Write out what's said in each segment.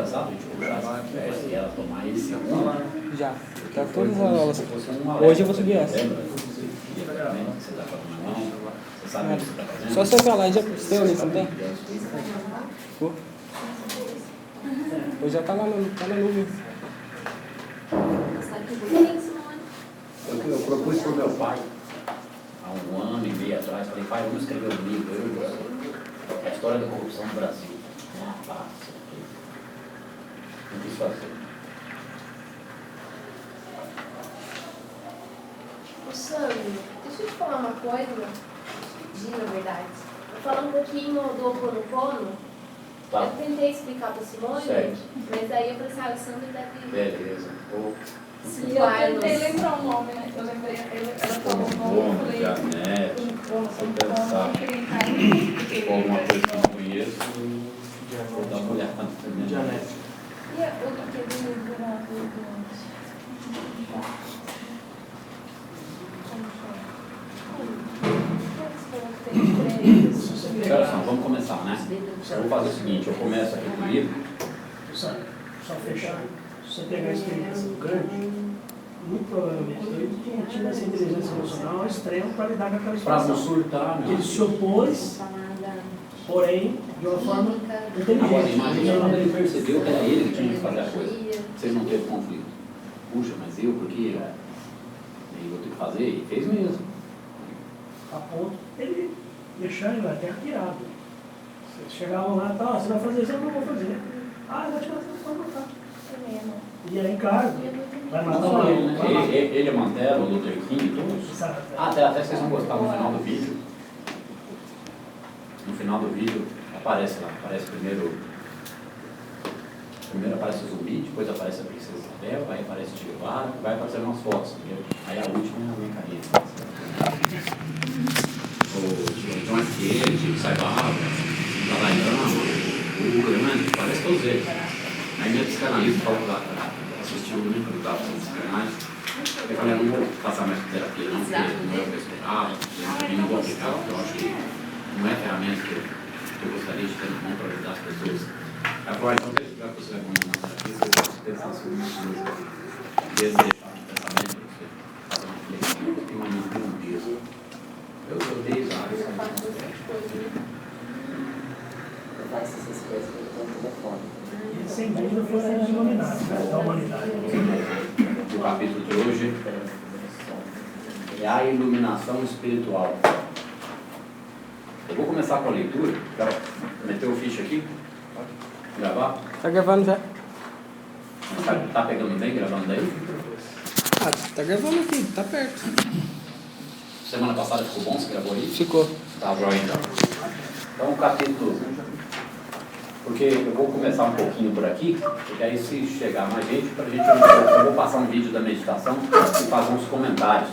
engraçado a gente puxar essa conversa e ela tomar esse Já. Tá todas as aulas. Hoje Hoje eu vou subir essa. Lembra? Você está fazendo na mão, você sabe o que você está fazendo? Só você falar, já você tem o link, não tem? Pô. Hoje já tá lá na nuvem. Eu propus para o meu pai, há um ano e meio atrás, falei, pai, vamos escrever um livro, eu e você, a história da corrupção no Brasil. Não quis fazer. Sandro, deixa eu te falar uma coisa, na verdade. Vou falar um pouquinho do Ho Oponopono. Tá. Eu tentei explicar para o Simone, Certo. mas aí eu falei assim, o Sandro deve... Beleza. E eu tentei lembrar o nome, né? Eu lembrei, ela falou o nome, eu falei... Janete, eu queria entrar se for alguma coisa que eu não conheço, vou dar uma olhada também. Janete. E o que ele lembrar Olha só, vamos começar, né? Eu vou fazer o seguinte, eu começo aqui com o livro. Só fechar, se você pegar a experiência do Kant, muito provavelmente ele não tinha essa inteligência emocional extrema para lidar com aquela Para não situação. surtar, Ele se opôs, porém, de uma forma inteligente. Agora, imagina quando ele percebeu que era ele que tinha que fazer a coisa. Se ele não teve conflito. Puxa, mas eu, porque eu vou ter que fazer, e fez mesmo. A ponto ele deixar ele até pirado. Vocês chegavam lá e tal, você vai fazer isso, eu não vou fazer. Ah, eu vou te matar, você vai matar. E aí, cara, vai matar Não uma só ele, né? Ele, Mantero, o Luther King, todos. Até vocês vão gostar no final do vídeo. No final do vídeo aparece lá, aparece primeiro aparece o zumbi, depois aparece a princesa Isabel, aí aparece o Che Guevara, vai aparecer umas fotos, entendeu? Aí a última é a minha carinha. O John F. Kennedy, o Saibaba, o Dalai Lama, o Grande, parece todos eles. Aí minha psicanalista falou lá, assistiu o único do Tato de Psicanálise, eu falei, eu não vou passar mais terapia não, porque não é o que eu esperava, e não vou aplicar, porque eu acho que não é a ferramenta que eu gostaria de ter na mão para ajudar as pessoas. Ela falou, então, já que você vai começar a terapia, você vai pensar sobre uma coisa, desde deixar um pensamento para você fazer uma reflexão, e um peso. Eu dei vários. Eu faço essas coisas pelo telefone. E sem dúvida foi a iluminada da humanidade. O capítulo de hoje é a iluminação espiritual. Eu vou começar com a leitura. Quero meter o ficha aqui. Gravar. Tá gravando já? Tá pegando bem, gravando daí? Ah, tá gravando aqui, tá perto. Semana passada ficou bom? Você gravou aí? Ficou. Tá, joia então. Então o capítulo... Porque eu vou começar um pouquinho por aqui, porque aí se chegar mais gente, eu vou passar um vídeo da meditação e fazer uns comentários.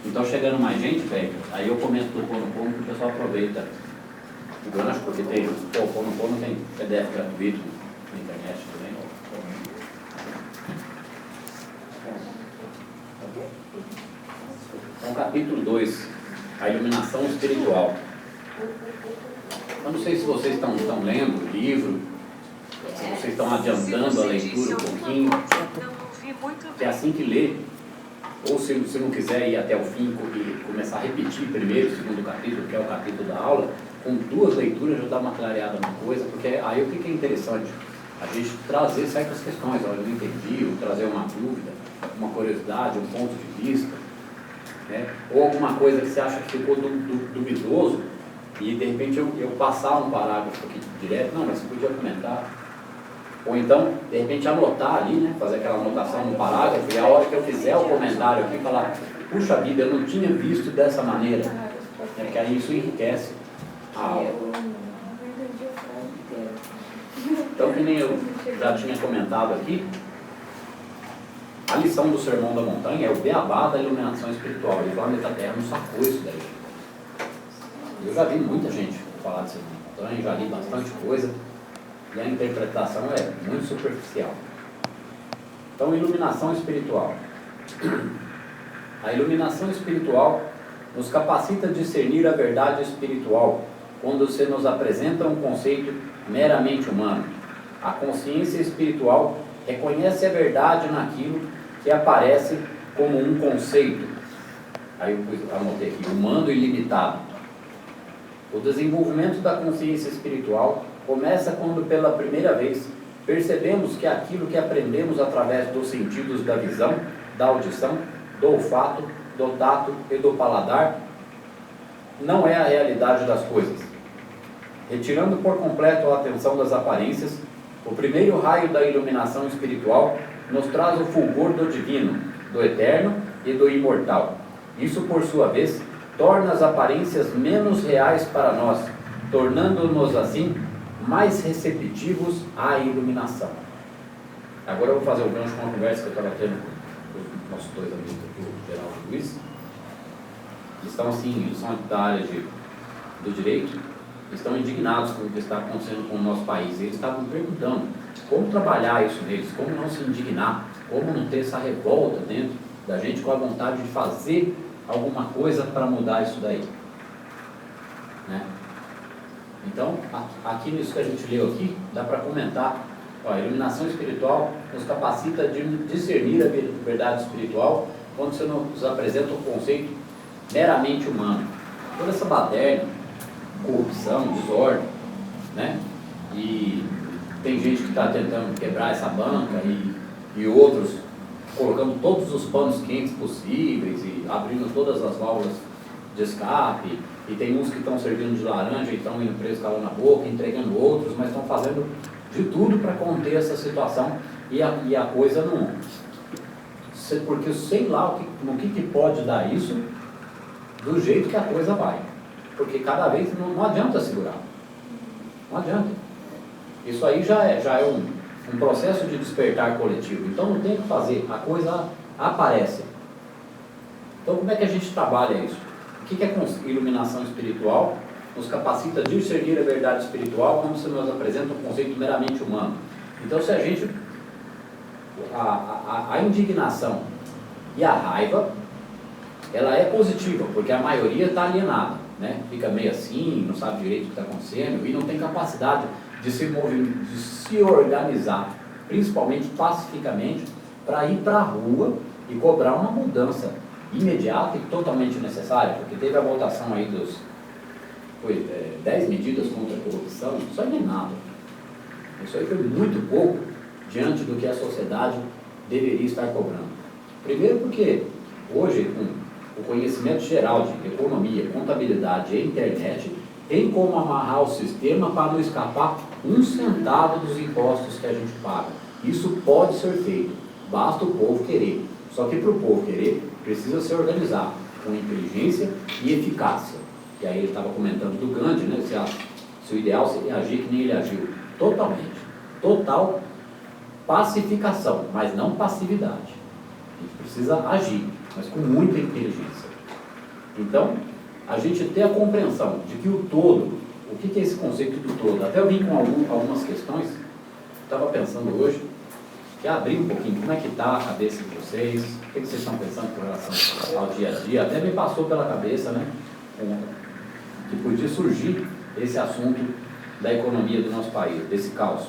Então chegando mais gente, velho, aí eu comento do Ho Oponopono que o pessoal aproveita o gancho, porque tem o Ho Oponopono, tem PDF gratuito na internet também. Então capítulo 2, a iluminação espiritual. Eu não sei se vocês estão lendo o livro, se vocês estão adiantando a leitura um pouquinho, que é assim que lê, ou se não quiser ir até o fim e começar a repetir primeiro o segundo capítulo, que é o capítulo da aula, com 2 leituras já dá uma clareada na coisa, porque aí o que é interessante? A gente trazer certas questões, olha, eu não entendi, ou trazer uma dúvida, uma curiosidade, um ponto de vista, né? Ou alguma coisa que você acha que ficou duvidoso, e de repente eu passar um parágrafo aqui direto, não, mas você podia comentar. Ou então, de repente, anotar ali, né? Fazer aquela anotação no parágrafo, e a hora que eu fizer o comentário aqui, falar, puxa vida, eu não tinha visto dessa maneira. Porque aí isso enriquece a aula. Então, que nem eu já tinha comentado aqui, a lição do Sermão da Montanha é o beabá da iluminação espiritual. E o planeta Terra não sacou isso daí. Eu já vi muita gente falar de Sermão da Montanha, já li bastante coisa, e a interpretação é muito superficial. Então, iluminação espiritual. A iluminação espiritual nos capacita a discernir a verdade espiritual quando se nos apresenta um conceito meramente humano. A consciência espiritual reconhece a verdade naquilo que aparece como um conceito. Aí eu anotei aqui, humano e limitado. O desenvolvimento da consciência espiritual começa quando pela primeira vez percebemos que aquilo que aprendemos através dos sentidos da visão, da audição, do olfato, do tato e do paladar não é a realidade das coisas. Retirando por completo a atenção das aparências, o primeiro raio da iluminação espiritual nos traz o fulgor do divino, do eterno e do imortal. Isso, por sua vez, torna as aparências menos reais para nós, tornando-nos assim mais receptivos à iluminação. Agora eu vou fazer o gancho com uma conversa que eu estava tendo com os nossos dois amigos aqui, o Geraldo e o Luiz. Eles estão assim, eles são da área do direito, estão indignados com o que está acontecendo com o nosso país. Eles estavam perguntando como trabalhar isso neles, como não se indignar, como não ter essa revolta dentro da gente com a vontade de fazer alguma coisa para mudar isso daí, né? Então, aqui nisso que a gente leu aqui, dá para comentar, a iluminação espiritual nos capacita de discernir a verdade espiritual quando você nos apresenta um conceito meramente humano. Toda essa baderna, corrupção, desordem, né? E tem gente que está tentando quebrar essa banca e outros colocando todos os panos quentes possíveis e abrindo todas as válvulas de escape, e tem uns que estão servindo de laranja e estão indo preso calando a boca, entregando outros, mas estão fazendo de tudo para conter essa situação e a coisa não... Porque eu sei lá no que pode dar isso do jeito que a coisa vai. Porque cada vez não adianta segurar. Não adianta. Isso aí já é um processo de despertar coletivo. Então não tem o que fazer, a coisa aparece. Então como é que a gente trabalha isso? O que é iluminação espiritual? Nos capacita a discernir a verdade espiritual como se nos apresenta um conceito meramente humano. Então se a gente... A indignação e a raiva, ela é positiva, porque a maioria está alienada, né? Fica meio assim, não sabe direito o que está acontecendo e não tem capacidade de se organizar, principalmente pacificamente, para ir para a rua e cobrar uma mudança imediata e totalmente necessária, porque teve a votação aí dos 10 medidas contra a corrupção, isso aí não é nada. Isso aí foi muito pouco diante do que a sociedade deveria estar cobrando. Primeiro porque hoje, com o conhecimento geral de economia, contabilidade e internet, tem como amarrar o sistema para não escapar um centavo dos impostos que a gente paga. Isso pode ser feito, basta o povo querer. Só que para o povo querer, precisa se organizar com inteligência e eficácia. E aí ele estava comentando do Gandhi, né? Se o ideal seria agir que nem ele agiu. Totalmente. Total pacificação, mas não passividade. A gente precisa agir, mas com muita inteligência. Então, a gente ter a compreensão de que o todo, o que é esse conceito do todo? Até eu vim com algumas questões, estava pensando hoje, que abrir um pouquinho, como é que está a cabeça de vocês, o que vocês estão pensando com relação ao dia a dia, até me passou pela cabeça, né, que podia surgir esse assunto da economia do nosso país, desse caos.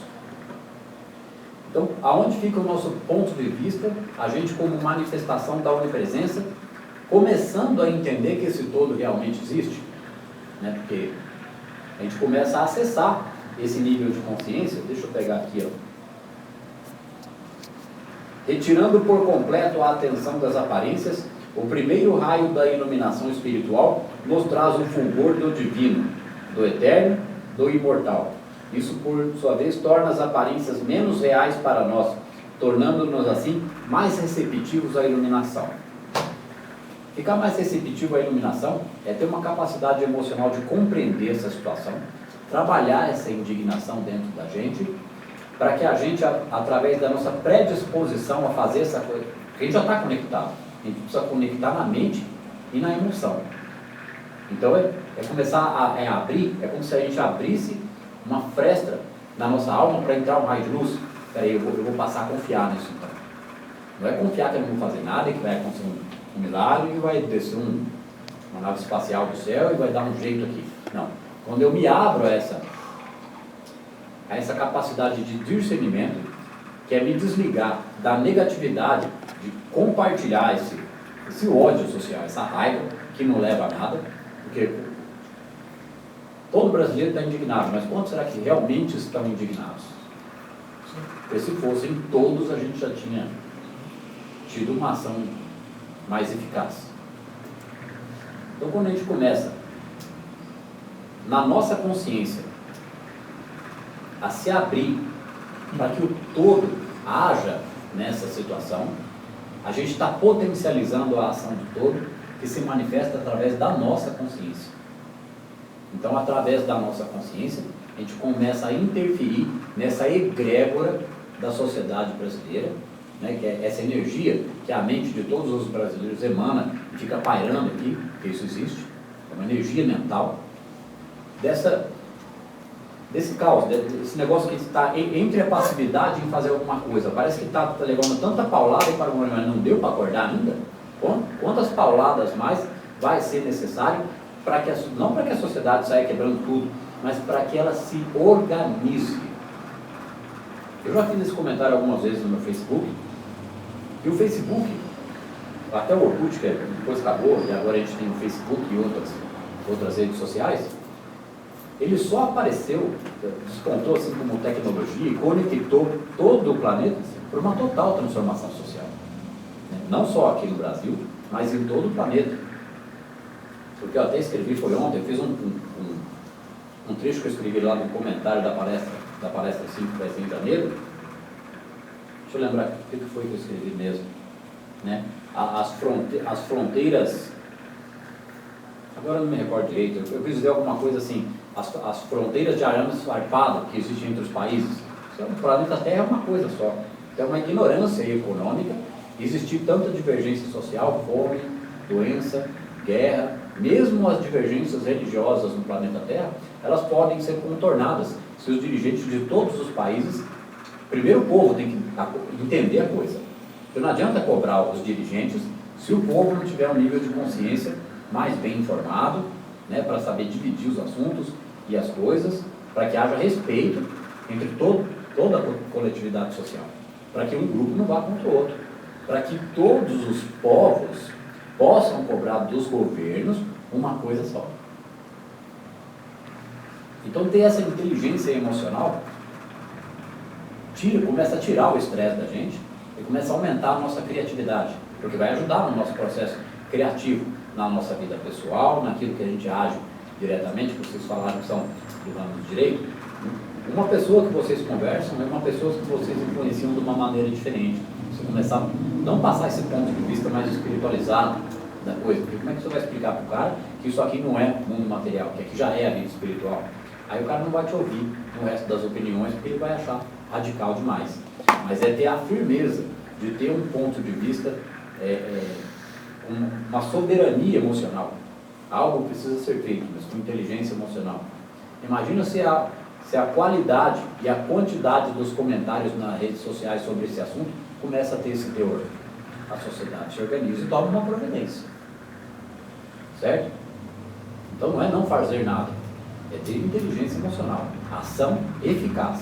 Então, aonde fica o nosso ponto de vista, a gente como manifestação da onipresença, começando a entender que esse todo realmente existe, né? Porque a gente começa a acessar esse nível de consciência. Deixa eu pegar aqui, ó. Retirando por completo a atenção das aparências, o primeiro raio da iluminação espiritual nos traz o fulgor do divino, do eterno, do imortal. Isso, por sua vez, torna as aparências menos reais para nós, tornando-nos assim mais receptivos à iluminação. Ficar mais receptivo à iluminação é ter uma capacidade emocional de compreender essa situação, trabalhar essa indignação dentro da gente, para que a gente, através da nossa predisposição a fazer essa coisa, porque a gente já está conectado, a gente precisa conectar na mente e na emoção. Então é começar a abrir, é como se a gente abrisse uma fresta na nossa alma para entrar um raio de luz. Peraí, eu vou passar a confiar nisso então. Não é confiar que eu não vou fazer nada e que vai acontecer um milagre e vai descer uma nave espacial do céu e vai dar um jeito aqui. Não. Quando eu me abro a a essa capacidade de discernimento, que é me desligar da negatividade, de compartilhar esse ódio social, essa raiva que não leva a nada, porque todo brasileiro está indignado, mas quantos será que realmente estão indignados? Porque se fossem todos, a gente já tinha tido uma ação mais eficaz. Então, quando a gente começa, na nossa consciência, a se abrir para que o todo haja nessa situação, a gente está potencializando a ação do todo, que se manifesta através da nossa consciência. Então, através da nossa consciência, a gente começa a interferir nessa egrégora da sociedade brasileira, né, que é essa energia que a mente de todos os brasileiros emana e fica pairando aqui, porque isso existe, é uma energia mental, desse caos, desse negócio que está entre a passividade em fazer alguma coisa. Parece que está levando tanta paulada e para o momento não deu para acordar ainda. Quantas pauladas mais vai ser necessário para que não para que a sociedade saia quebrando tudo, mas para que ela se organize. Eu já fiz esse comentário algumas vezes no meu Facebook, e o Facebook, até o Orkut, que depois acabou, e agora a gente tem o Facebook e outras redes sociais, ele só apareceu, despontou assim como tecnologia e conectou todo o planeta por uma total transformação social. Não só aqui no Brasil, mas em todo o planeta. Porque eu até escrevi, foi ontem, eu fiz um trecho que eu escrevi lá no comentário da palestra 5 que vai ser em janeiro. Deixa eu lembrar o que foi que eu escrevi mesmo. Né? As fronteiras, agora eu não me recordo direito, eu quis dizer alguma coisa assim, as fronteiras de arame farpado que existem entre os países. O planeta Terra é uma coisa só. Então é uma ignorância econômica, existir tanta divergência social, fome, doença, guerra, mesmo as divergências religiosas no planeta Terra, elas podem ser contornadas se os dirigentes de todos os países, primeiro o povo tem que entender a coisa. Porque não adianta cobrar os dirigentes se o povo não tiver um nível de consciência mais bem informado, né, para saber dividir os assuntos e as coisas, para que haja respeito entre toda a coletividade social, para que um grupo não vá contra o outro, para que todos os povos possam cobrar dos governos uma coisa só. Então, ter essa inteligência emocional começa a tirar o estresse da gente e começa a aumentar a nossa criatividade, porque vai ajudar no nosso processo criativo, na nossa vida pessoal, naquilo que a gente age diretamente, que vocês falaram que são do ramo do direito. Uma pessoa que vocês conversam é uma pessoa que vocês influenciam de uma maneira diferente. Você começar a não passar esse ponto de vista mais espiritualizado da coisa, porque como é que você vai explicar para o cara que isso aqui não é mundo material, que aqui já é a vida espiritual? Aí o cara não vai te ouvir no resto das opiniões, porque ele vai achar radical demais. Mas é ter a firmeza de ter um ponto de vista, uma soberania emocional. Algo precisa ser feito, mas com inteligência emocional. Imagina se a qualidade e a quantidade dos comentários nas redes sociais sobre esse assunto começa a ter esse teor. A sociedade se organiza e toma uma providência. Certo? Então não é não fazer nada, é ter inteligência emocional, ação eficaz.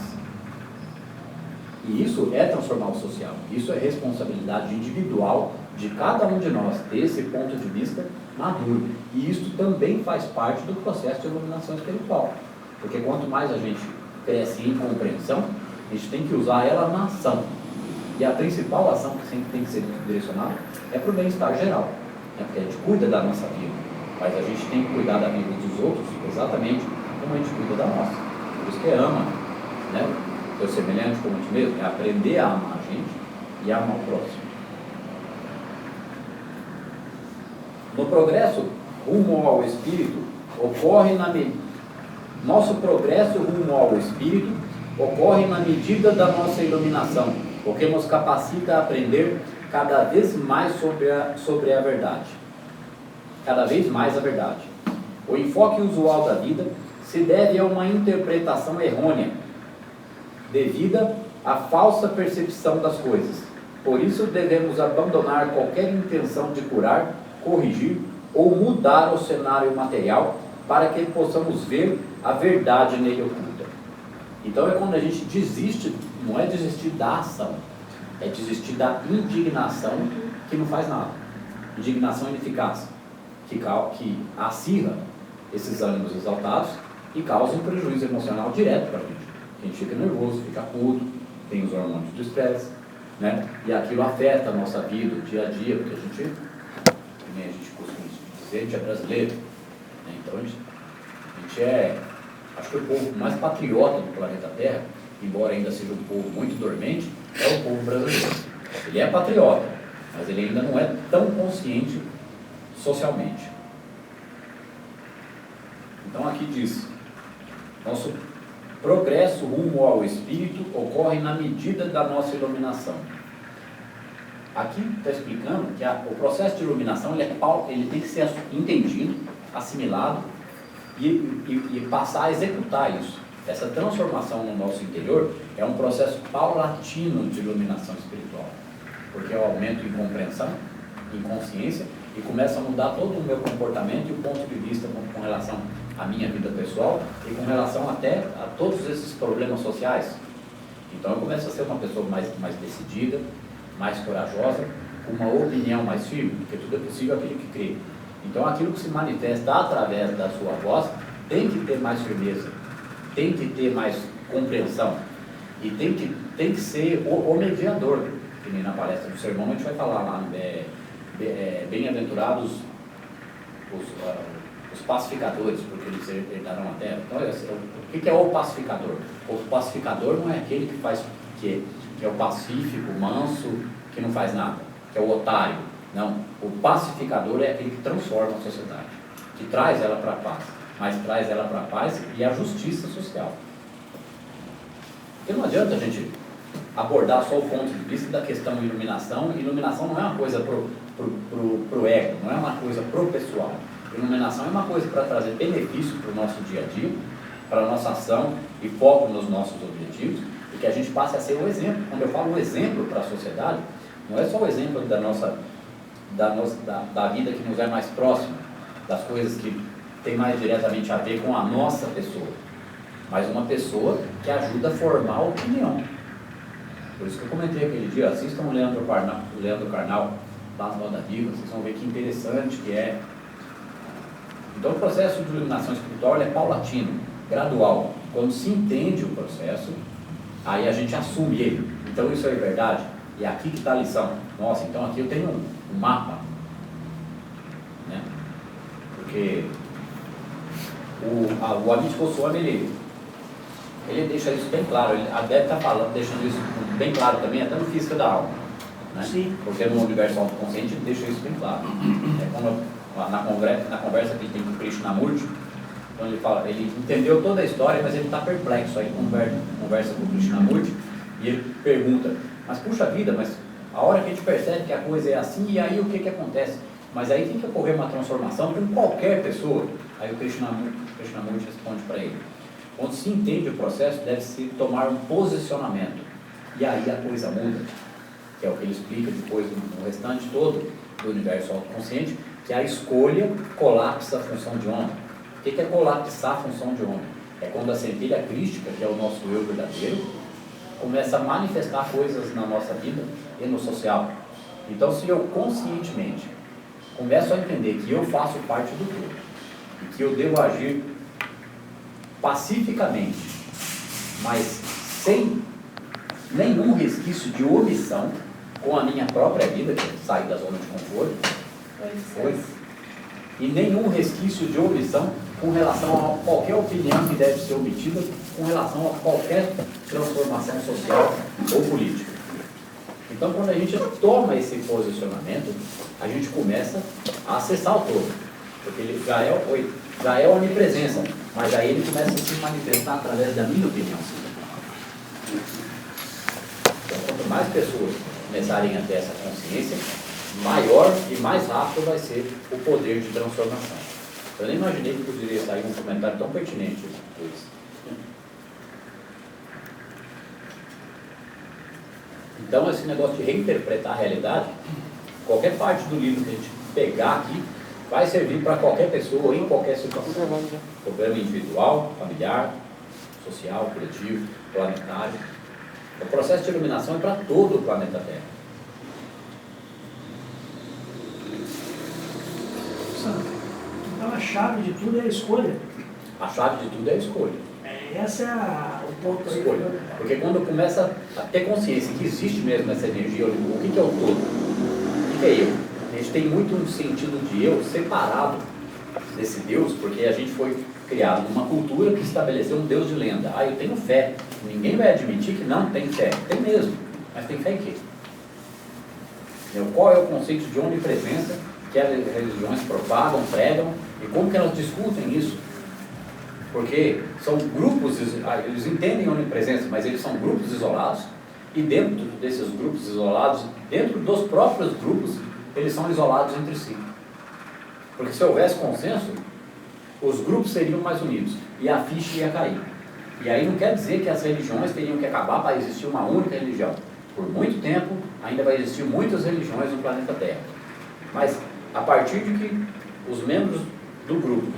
E isso é transformar o social, isso é responsabilidade individual de cada um de nós, ter esse ponto de vista maduro. E isso também faz parte do processo de iluminação espiritual. Porque quanto mais a gente cresce em compreensão, a gente tem que usar ela na ação. E a principal ação que sempre tem que ser direcionada é para o bem-estar geral. Porque a gente cuida da nossa vida, mas a gente tem que cuidar da vida dos outros exatamente como a gente cuida da nossa. Por isso que ama, né? Ser semelhante como a gente mesmo, é aprender a amar a gente e a amar o próximo. No progresso rumo ao Espírito, nosso progresso rumo ao Espírito ocorre na medida da nossa iluminação, porque nos capacita a aprender cada vez mais sobre a verdade. Cada vez mais a verdade. O enfoque usual da vida se deve a uma interpretação errônea, devida à falsa percepção das coisas. Por isso devemos abandonar qualquer intenção de curar, corrigir ou mudar o cenário material para que possamos ver a verdade nele oculta. Então é quando a gente desiste, não é desistir da ação, é desistir da indignação que não faz nada. Indignação ineficaz, que acirra esses ânimos exaltados e causa um prejuízo emocional direto para a gente. A gente fica nervoso, fica puto, tem os hormônios do estresse, né? E aquilo afeta a nossa vida, o dia a dia, porque a gente costuma dizer, a gente é brasileiro, né? Então a gente é, acho que o povo mais patriota do planeta Terra, embora ainda seja um povo muito dormente, é o povo brasileiro. Ele é patriota, mas ele ainda não é tão consciente socialmente. Então aqui diz, nosso progresso rumo ao Espírito ocorre na medida da nossa iluminação. Aqui está explicando que o processo de iluminação ele tem que ser entendido, assimilado e passar a executar isso. Essa transformação no nosso interior é um processo paulatino de iluminação espiritual, porque eu aumento em compreensão, em consciência, e começa a mudar todo o meu comportamento e o ponto de vista com relação à minha vida pessoal e com relação até a todos esses problemas sociais. Então eu começo a ser uma pessoa mais decidida, mais corajosa, com uma opinião mais firme, porque tudo é possível aquele que crê. Então aquilo que se manifesta através da sua voz tem que ter mais firmeza, tem que ter mais compreensão e tem que ser o mediador, que nem na palestra do sermão a gente vai falar lá, bem-aventurados os pacificadores, porque eles herdarão a terra. Então, o que é o pacificador? O pacificador não é aquele que é o pacífico, manso, que não faz nada, que é o otário. Não, o pacificador é aquele que transforma a sociedade, que traz ela para a paz, mas traz ela para a paz e a justiça social. Porque não adianta a gente abordar só o ponto de vista da questão de iluminação. Iluminação não é uma coisa pro ego, não é uma coisa pro pessoal. Iluminação é uma coisa para trazer benefício para o nosso dia a dia, para a nossa ação e foco nos nossos objetivos, e que a gente passe a ser o exemplo. Quando eu falo o exemplo para a sociedade, não é só o exemplo da vida que nos é mais próxima, das coisas que tem mais diretamente a ver com a nossa pessoa, mas uma pessoa que ajuda a formar a opinião. Por isso que eu comentei aquele dia, assistam o Leandro Carnal lá no Roda Viva, vocês vão ver que interessante que é. Então o processo de iluminação espiritual é paulatino, gradual. Quando se entende o processo, aí a gente assume ele. Então isso é verdade, e é aqui que está a lição. Nossa, então aqui eu tenho um mapa, né? Porque o Amit Goswami, ele deixa isso bem claro, ele deve estar deixando isso bem claro também, até no Física da Alma, né? Sim. Porque no universo autoconsciente ele deixa isso bem claro. Na conversa que ele tem com o Krishnamurti, então ele fala, ele entendeu toda a história, mas ele está perplexo. Aí conversa com o Krishnamurti e ele pergunta, mas puxa vida, mas a hora que a gente percebe que a coisa é assim, e aí o que acontece? Mas aí tem que ocorrer uma transformação com qualquer pessoa. Aí o Krishnamurti responde para ele, quando se entende o processo, deve-se tomar um posicionamento, e aí a coisa muda, que é o que ele explica depois no restante todo do universo autoconsciente, que a escolha colapsa a função de homem. O que é colapsar a função de homem? É quando a centelha crística, que é o nosso eu verdadeiro, começa a manifestar coisas na nossa vida e no social. Então, se eu conscientemente começo a entender que eu faço parte do todo e que eu devo agir pacificamente, mas sem nenhum resquício de omissão com a minha própria vida, que é sair da zona de conforto, e nenhum resquício de omissão com relação a qualquer opinião que deve ser omitida, com relação a qualquer transformação social ou política. Então, quando a gente toma esse posicionamento, a gente começa a acessar o todo, porque ele já é onipresença, mas aí ele começa a se manifestar através da minha opinião. Então, quanto mais pessoas começarem a ter essa consciência, maior e mais rápido vai ser o poder de transformação. Eu nem imaginei que poderia sair um comentário tão pertinente depois. Então, esse negócio de reinterpretar a realidade, qualquer parte do livro que a gente pegar aqui, vai servir para qualquer pessoa, em qualquer situação. Problema individual, familiar, social, coletivo, planetário. O processo de iluminação é para todo o planeta Terra. Então a chave de tudo é a escolha. A chave de tudo é a escolha. Esse é o ponto aí. Escolha. Porque quando começa a ter consciência que existe mesmo essa energia, o que é o todo? O que é eu? A gente tem muito um sentido de eu separado desse Deus, porque a gente foi criado numa cultura que estabeleceu um Deus de lenda. Eu tenho fé. Ninguém vai admitir que não tem fé. Tem mesmo. Mas tem fé em quê? Qual é o conceito de onipresença que as religiões propagam, pregam, e como que elas discutem isso? Porque são grupos, eles entendem a onipresença, mas eles são grupos isolados, e dentro desses grupos isolados, dentro dos próprios grupos, eles são isolados entre si. Porque se houvesse consenso, os grupos seriam mais unidos, e a ficha ia cair. E aí não quer dizer que as religiões teriam que acabar para existir uma única religião. Por muito tempo, ainda vai existir muitas religiões no planeta Terra. Mas, a partir de que os membros do grupo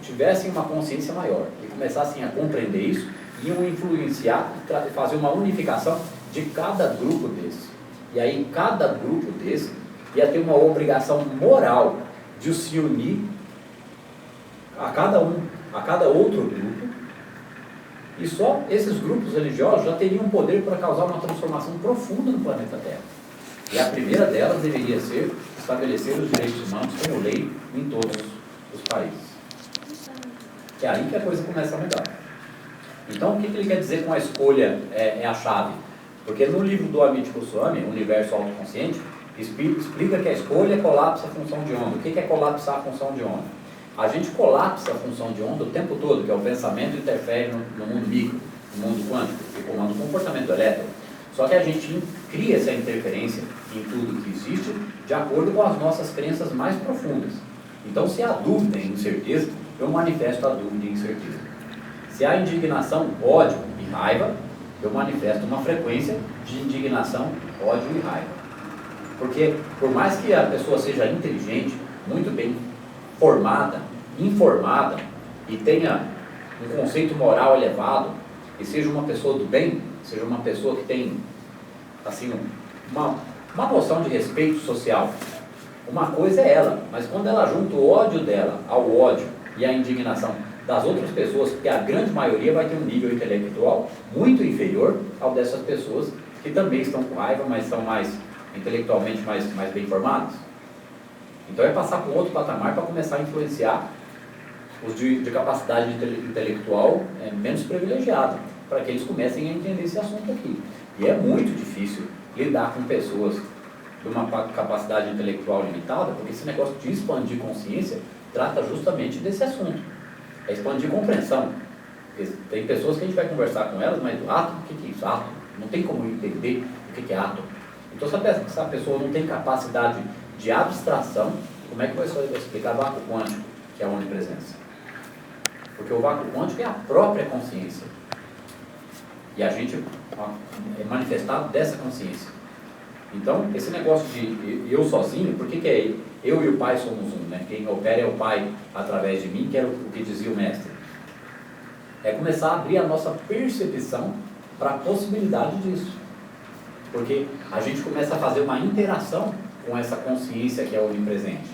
tivessem uma consciência maior e começassem a compreender isso, iam influenciar e fazer uma unificação de cada grupo desse. E aí, cada grupo desse ia ter uma obrigação moral de se unir a cada outro grupo, e só esses grupos religiosos já teriam poder para causar uma transformação profunda no planeta Terra. E a primeira delas deveria ser estabelecer os direitos humanos como lei em todos os países. É aí que a coisa começa a mudar. Então, o que ele quer dizer com a escolha é a chave? Porque no livro do Amit Goswami, Universo Autoconsciente, explica que a escolha colapsa a função de onda. O que é colapsar a função de onda? A gente colapsa a função de onda o tempo todo, que é o pensamento interfere no mundo micro, no mundo quântico, que comanda o comportamento do elétron. Só que a gente cria essa interferência em tudo que existe de acordo com as nossas crenças mais profundas. Então, se há dúvida e incerteza, eu manifesto a dúvida e incerteza. Se há indignação, ódio e raiva, eu manifesto uma frequência de indignação, ódio e raiva. Porque, por mais que a pessoa seja inteligente, muito bem formada, informada e tenha um conceito moral elevado, e seja uma pessoa do bem, seja uma pessoa que tem assim, uma noção de respeito social, uma coisa é ela, mas quando ela junta o ódio dela ao ódio e a indignação das outras pessoas, porque a grande maioria vai ter um nível intelectual muito inferior ao dessas pessoas que também estão com raiva, mas são mais intelectualmente mais bem formadas. Então é passar para um outro patamar para começar a influenciar os de capacidade intelectual menos privilegiada, para que eles comecem a entender esse assunto aqui. E é muito difícil lidar com pessoas de uma capacidade intelectual limitada, porque esse negócio de expandir consciência trata justamente desse assunto. É expandir compreensão. Porque tem pessoas que a gente vai conversar com elas, mas átomo, o que é isso? Átomo. Não tem como entender o que é átomo. Então, se essa pessoa não tem capacidade de abstração, como é que vai explicar vácuo quântico, que é a onipresença? Porque o vácuo quântico é a própria consciência. E a gente é manifestado dessa consciência. Então, esse negócio de eu sozinho, por que é eu e o Pai somos um, né? Quem opera é o Pai através de mim, que era o que dizia o Mestre. É começar a abrir a nossa percepção para a possibilidade disso. Porque a gente começa a fazer uma interação com essa consciência que é onipresente.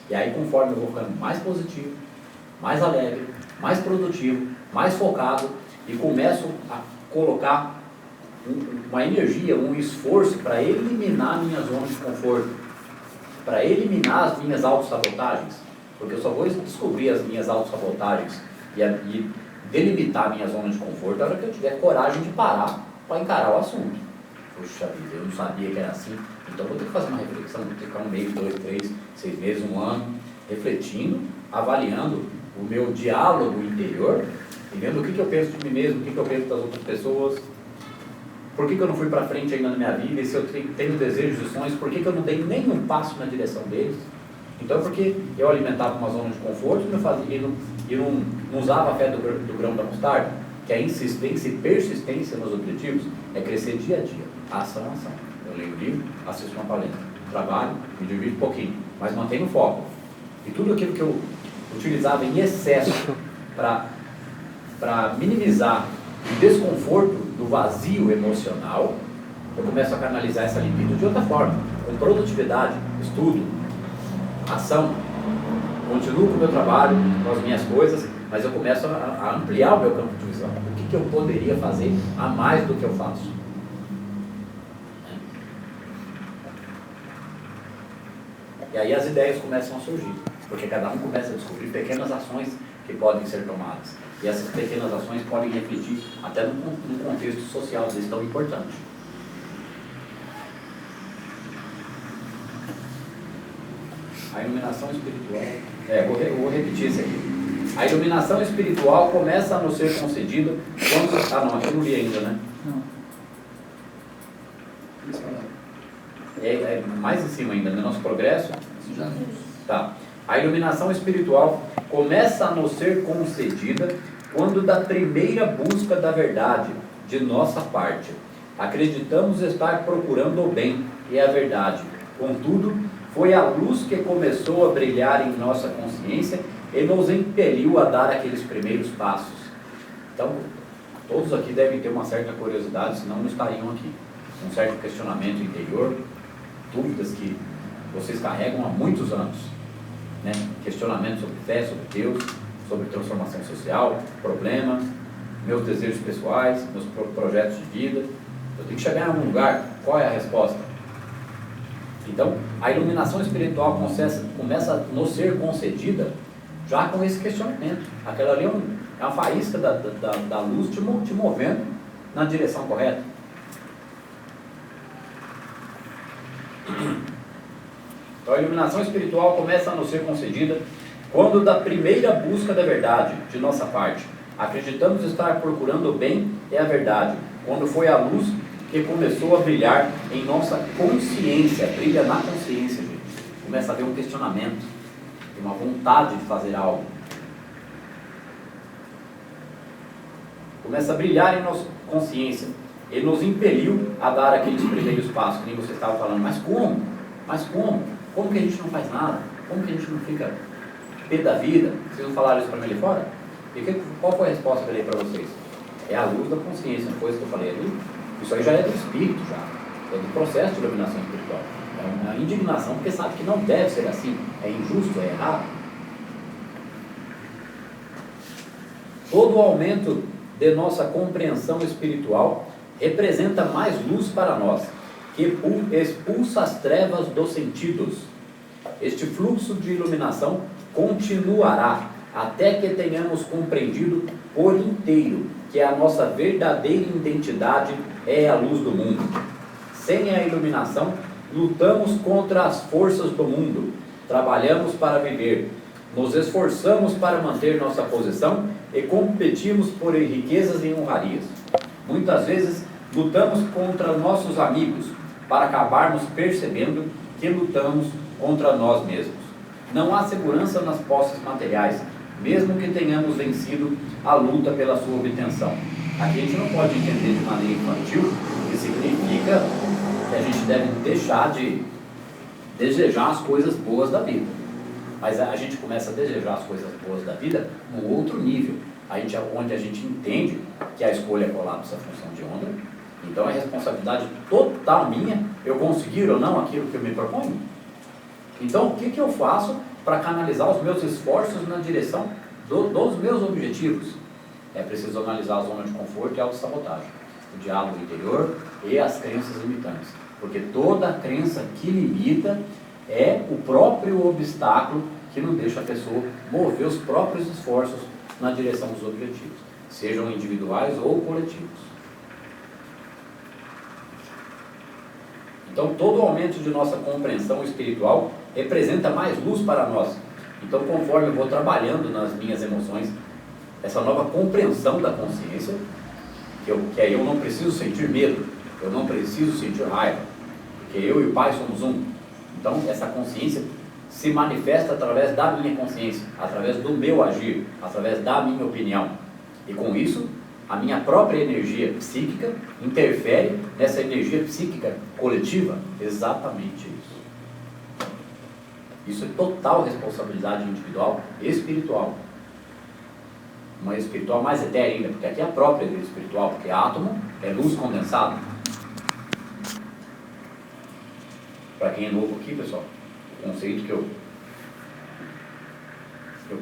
E aí, conforme eu vou ficando mais positivo, mais alegre, mais produtivo, mais focado, e começo a colocar uma energia, um esforço para eliminar minhas zonas de conforto, para eliminar as minhas autossabotagens, porque eu só vou descobrir as minhas autossabotagens e delimitar a minha zona de conforto na hora que eu tiver coragem de parar para encarar o assunto. Puxa vida, eu não sabia que era assim, então vou ter que fazer uma reflexão, vou ter que ficar 1 mês, 2, 3, 6 meses, 1 ano, refletindo, avaliando o meu diálogo interior, e vendo o que eu penso de mim mesmo, o que eu penso das outras pessoas, por que eu não fui para frente ainda na minha vida, e se eu tenho desejos e sonhos, por que eu não dei nenhum passo na direção deles? Então, porque eu alimentava uma zona de conforto e não usava a fé do grão da mostarda, que a insistência e persistência nos objetivos é crescer dia a dia, ação a ação. Eu leio o livro, assisto uma palestra, trabalho, me divido um pouquinho, mas mantenho o foco. E tudo aquilo que eu utilizava em excesso para para minimizar o desconforto do vazio emocional, eu começo a canalizar essa libido de outra forma, com produtividade, estudo, ação. Continuo com o meu trabalho, com as minhas coisas, mas eu começo a ampliar o meu campo de visão. O que eu poderia fazer a mais do que eu faço? E aí as ideias começam a surgir, porque cada um começa a descobrir pequenas ações que podem ser tomadas. E essas pequenas ações podem refletir até num contexto social, às vezes tão importante. A iluminação espiritual... vou repetir isso aqui. A iluminação espiritual começa a nos ser concedida quando... Ah, não, aqui eu não li ainda, né? Não. É mais em cima ainda, no nosso progresso. Já. Tá. A iluminação espiritual começa a nos ser concedida quando da primeira busca da verdade de nossa parte acreditamos estar procurando o bem e a verdade. Contudo, foi a luz que começou a brilhar em nossa consciência e nos impeliu a dar aqueles primeiros passos. Então, todos aqui devem ter uma certa curiosidade, senão não estariam aqui. Um certo questionamento interior, dúvidas que vocês carregam há muitos anos, né? Questionamento sobre fé, sobre Deus, sobre transformação social, problemas, meus desejos pessoais, meus projetos de vida. Eu tenho que chegar em algum lugar. Qual é a resposta? Então, a iluminação espiritual começa a nos ser concedida já com esse questionamento. Aquela ali é uma faísca da luz te movendo na direção correta. Então, a iluminação espiritual começa a nos ser concedida quando da primeira busca da verdade de nossa parte acreditamos estar procurando o bem e a verdade, quando foi a luz que começou a brilhar em nossa consciência. Brilha na consciência, gente. Começa a haver um questionamento, uma vontade de fazer algo. Começa a brilhar em nossa consciência e nos impeliu a dar aqueles primeiros passos, que nem você estava falando. Mas como? Mas como? Como que a gente não faz nada? Como que a gente não fica pé da vida? Vocês não falaram isso para mim ali fora? E qual foi a resposta que eu dei para vocês? É a luz da consciência, não foi isso que eu falei ali? Isso aí já é do espírito, já. É do processo de iluminação espiritual. É uma indignação, porque sabe que não deve ser assim. É injusto, é errado. Todo o aumento de nossa compreensão espiritual representa mais luz para nós, que expulsa as trevas dos sentidos. Este fluxo de iluminação continuará até que tenhamos compreendido por inteiro que a nossa verdadeira identidade é a luz do mundo. Sem a iluminação, lutamos contra as forças do mundo, trabalhamos para viver, nos esforçamos para manter nossa posição e competimos por riquezas e honrarias. Muitas vezes, lutamos contra nossos amigos, para acabarmos percebendo que lutamos contra nós mesmos. Não há segurança nas posses materiais, mesmo que tenhamos vencido a luta pela sua obtenção. Aqui a gente não pode entender de maneira infantil, que significa que a gente deve deixar de desejar as coisas boas da vida. Mas a gente começa a desejar as coisas boas da vida num outro nível, onde a gente entende que a escolha colapsa a função de onda. Então é responsabilidade total minha eu conseguir ou não aquilo que eu me proponho. Então o que eu faço para canalizar os meus esforços na direção dos meus objetivos? É preciso analisar a zona de conforto e a autossabotagem, o diálogo interior e as crenças limitantes. Porque toda crença que limita é o próprio obstáculo que não deixa a pessoa mover os próprios esforços na direção dos objetivos, sejam individuais ou coletivos. Então, todo aumento de nossa compreensão espiritual representa mais luz para nós. Então, conforme eu vou trabalhando nas minhas emoções, essa nova compreensão da consciência, que aí eu não preciso sentir medo, eu não preciso sentir raiva, porque eu e o Pai somos um. Então, essa consciência se manifesta através da minha consciência, através do meu agir, através da minha opinião. E com isso, a minha própria energia psíquica interfere nessa energia psíquica coletiva. Exatamente isso. Isso é total responsabilidade individual e espiritual. uma espiritual mais etérea ainda, porque aqui é a própria espiritual, porque átomo é luz condensada. Para quem é novo aqui, pessoal, o conceito que eu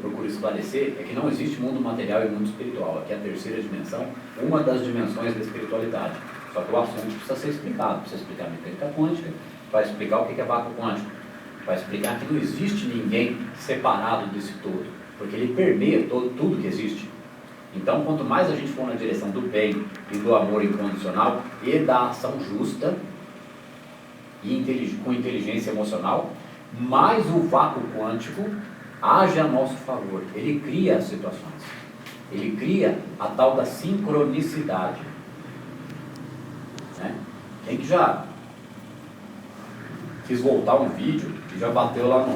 procuro esclarecer é que não existe mundo material e mundo espiritual. Aqui é a terceira dimensão, uma das dimensões da espiritualidade. Só que o assunto precisa ser explicado, precisa explicar a mecânica quântica, vai explicar o que é vácuo quântico, vai explicar que não existe ninguém separado desse todo, porque ele permeia tudo que existe. Então, quanto mais a gente for na direção do bem e do amor incondicional e da ação justa e com inteligência emocional, mais o vácuo quântico age a nosso favor. Ele cria as situações. Ele cria a tal da sincronicidade. Né? Quem que já quis voltar um vídeo e já bateu lá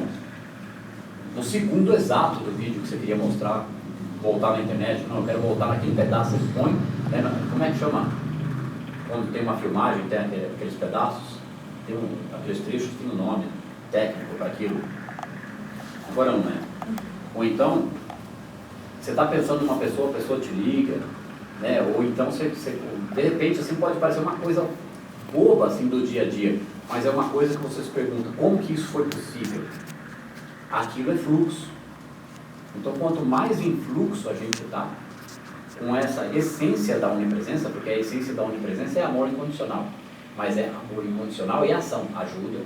no segundo exato do vídeo que você queria mostrar, voltar na internet? Não, eu quero voltar naquele pedaço, você põe, né? Como é que chama? Quando tem uma filmagem, tem aqueles pedaços, tem aqueles trechos, tem um nome técnico para aquilo. Agora não é. Ou então, você está pensando numa pessoa, a pessoa te liga, né? Ou então, você, de repente, assim, pode parecer uma coisa boba assim, do dia a dia, mas é uma coisa que você se pergunta, como que isso foi possível? Aquilo é fluxo. Então, quanto mais em fluxo a gente está, com essa essência da onipresença, porque a essência da onipresença é amor incondicional, mas é amor incondicional e ação, ajuda.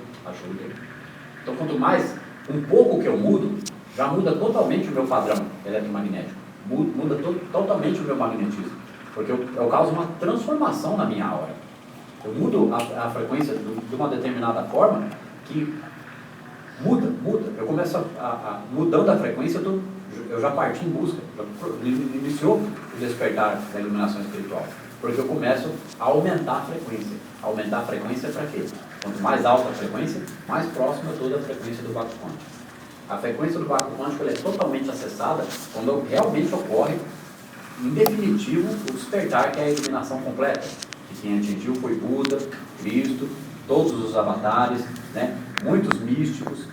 Então, quanto mais, um pouco que eu mudo, já muda totalmente o meu padrão eletromagnético, muda totalmente o meu magnetismo, porque eu causo uma transformação na minha aura. Eu mudo a frequência de uma determinada forma que muda. Eu começo mudando a frequência, eu já parti em busca, iniciou o despertar da iluminação espiritual, porque eu começo a aumentar a frequência. Aumentar a frequência para quê? Quanto mais alta a frequência, mais próxima eu estou da frequência do vácuo quântico. A frequência do vácuo quântico é totalmente acessada quando realmente ocorre, em definitivo, o despertar, que é a iluminação completa. Que quem atingiu foi Buda, Cristo, todos os avatares, né? Muitos místicos,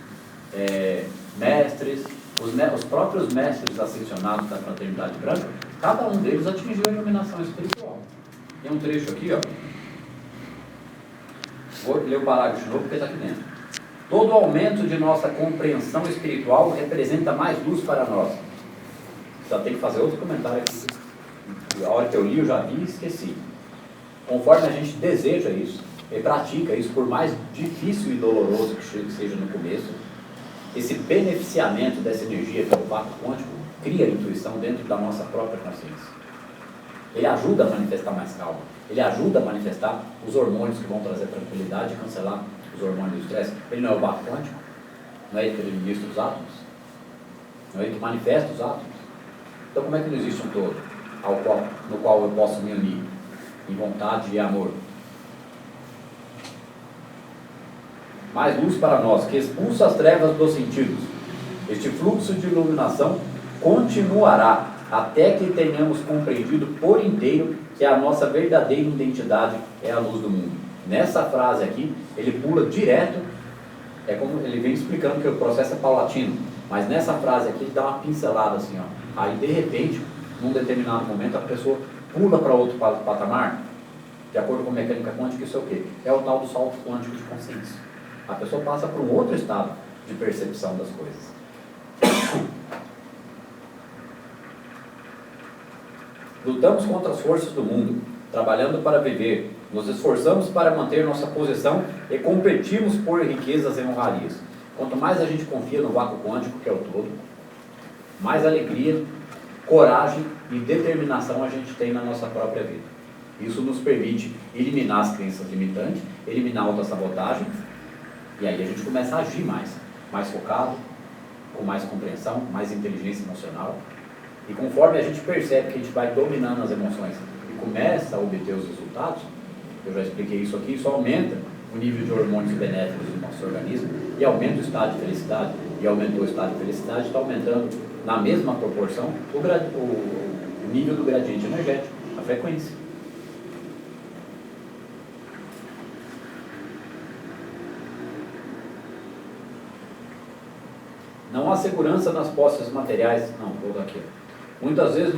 mestres, os próprios mestres ascensionados da Fraternidade Branca, cada um deles atingiu a iluminação espiritual. Tem um trecho aqui, ó. Vou ler o parágrafo de novo porque está aqui dentro. Todo aumento de nossa compreensão espiritual representa mais luz para nós. Já tem que fazer outro comentário aqui. A hora que eu li, eu já vi e esqueci. Conforme a gente deseja isso e pratica isso, por mais difícil e doloroso que seja no começo, esse beneficiamento dessa energia pelo vácuo quântico cria intuição dentro da nossa própria consciência. Ele ajuda a manifestar mais calma. Ele ajuda a manifestar os hormônios que vão trazer tranquilidade e cancelar os hormônios do estresse. Ele não é o vácuo quântico? Não é ele que administra os átomos? Não é ele que manifesta os átomos? Então como é que não existe um todo no qual eu posso me unir em vontade e amor? Mais luz para nós, que expulsa as trevas dos sentidos. Este fluxo de iluminação continuará até que tenhamos compreendido por inteiro que a nossa verdadeira identidade é a luz do mundo. Nessa frase aqui, ele pula direto, é como ele vem explicando que o processo é paulatino, mas nessa frase aqui ele dá uma pincelada assim, ó. Aí de repente, num determinado momento, a pessoa pula para outro patamar, de acordo com a mecânica quântica, isso é o quê? É o tal do salto quântico de consciência. A pessoa passa por um outro estado de percepção das coisas. Lutamos contra as forças do mundo, trabalhando para viver, nos esforçamos para manter nossa posição e competimos por riquezas e honrarias. Quanto mais a gente confia no vácuo quântico, que é o todo, mais alegria, coragem e determinação a gente tem na nossa própria vida. Isso nos permite eliminar as crenças limitantes, eliminar a autossabotagem, e aí a gente começa a agir mais focado, com mais compreensão, mais inteligência emocional. E conforme a gente percebe que a gente vai dominando as emoções e começa a obter os resultados, eu já expliquei isso aqui, isso aumenta o nível de hormônios benéficos do nosso organismo e aumenta o estado de felicidade. E aumentou o estado de felicidade, está aumentando na mesma proporção o nível do gradiente energético, a frequência. Não há segurança nas posses materiais. Não, vou aqui. Muitas vezes,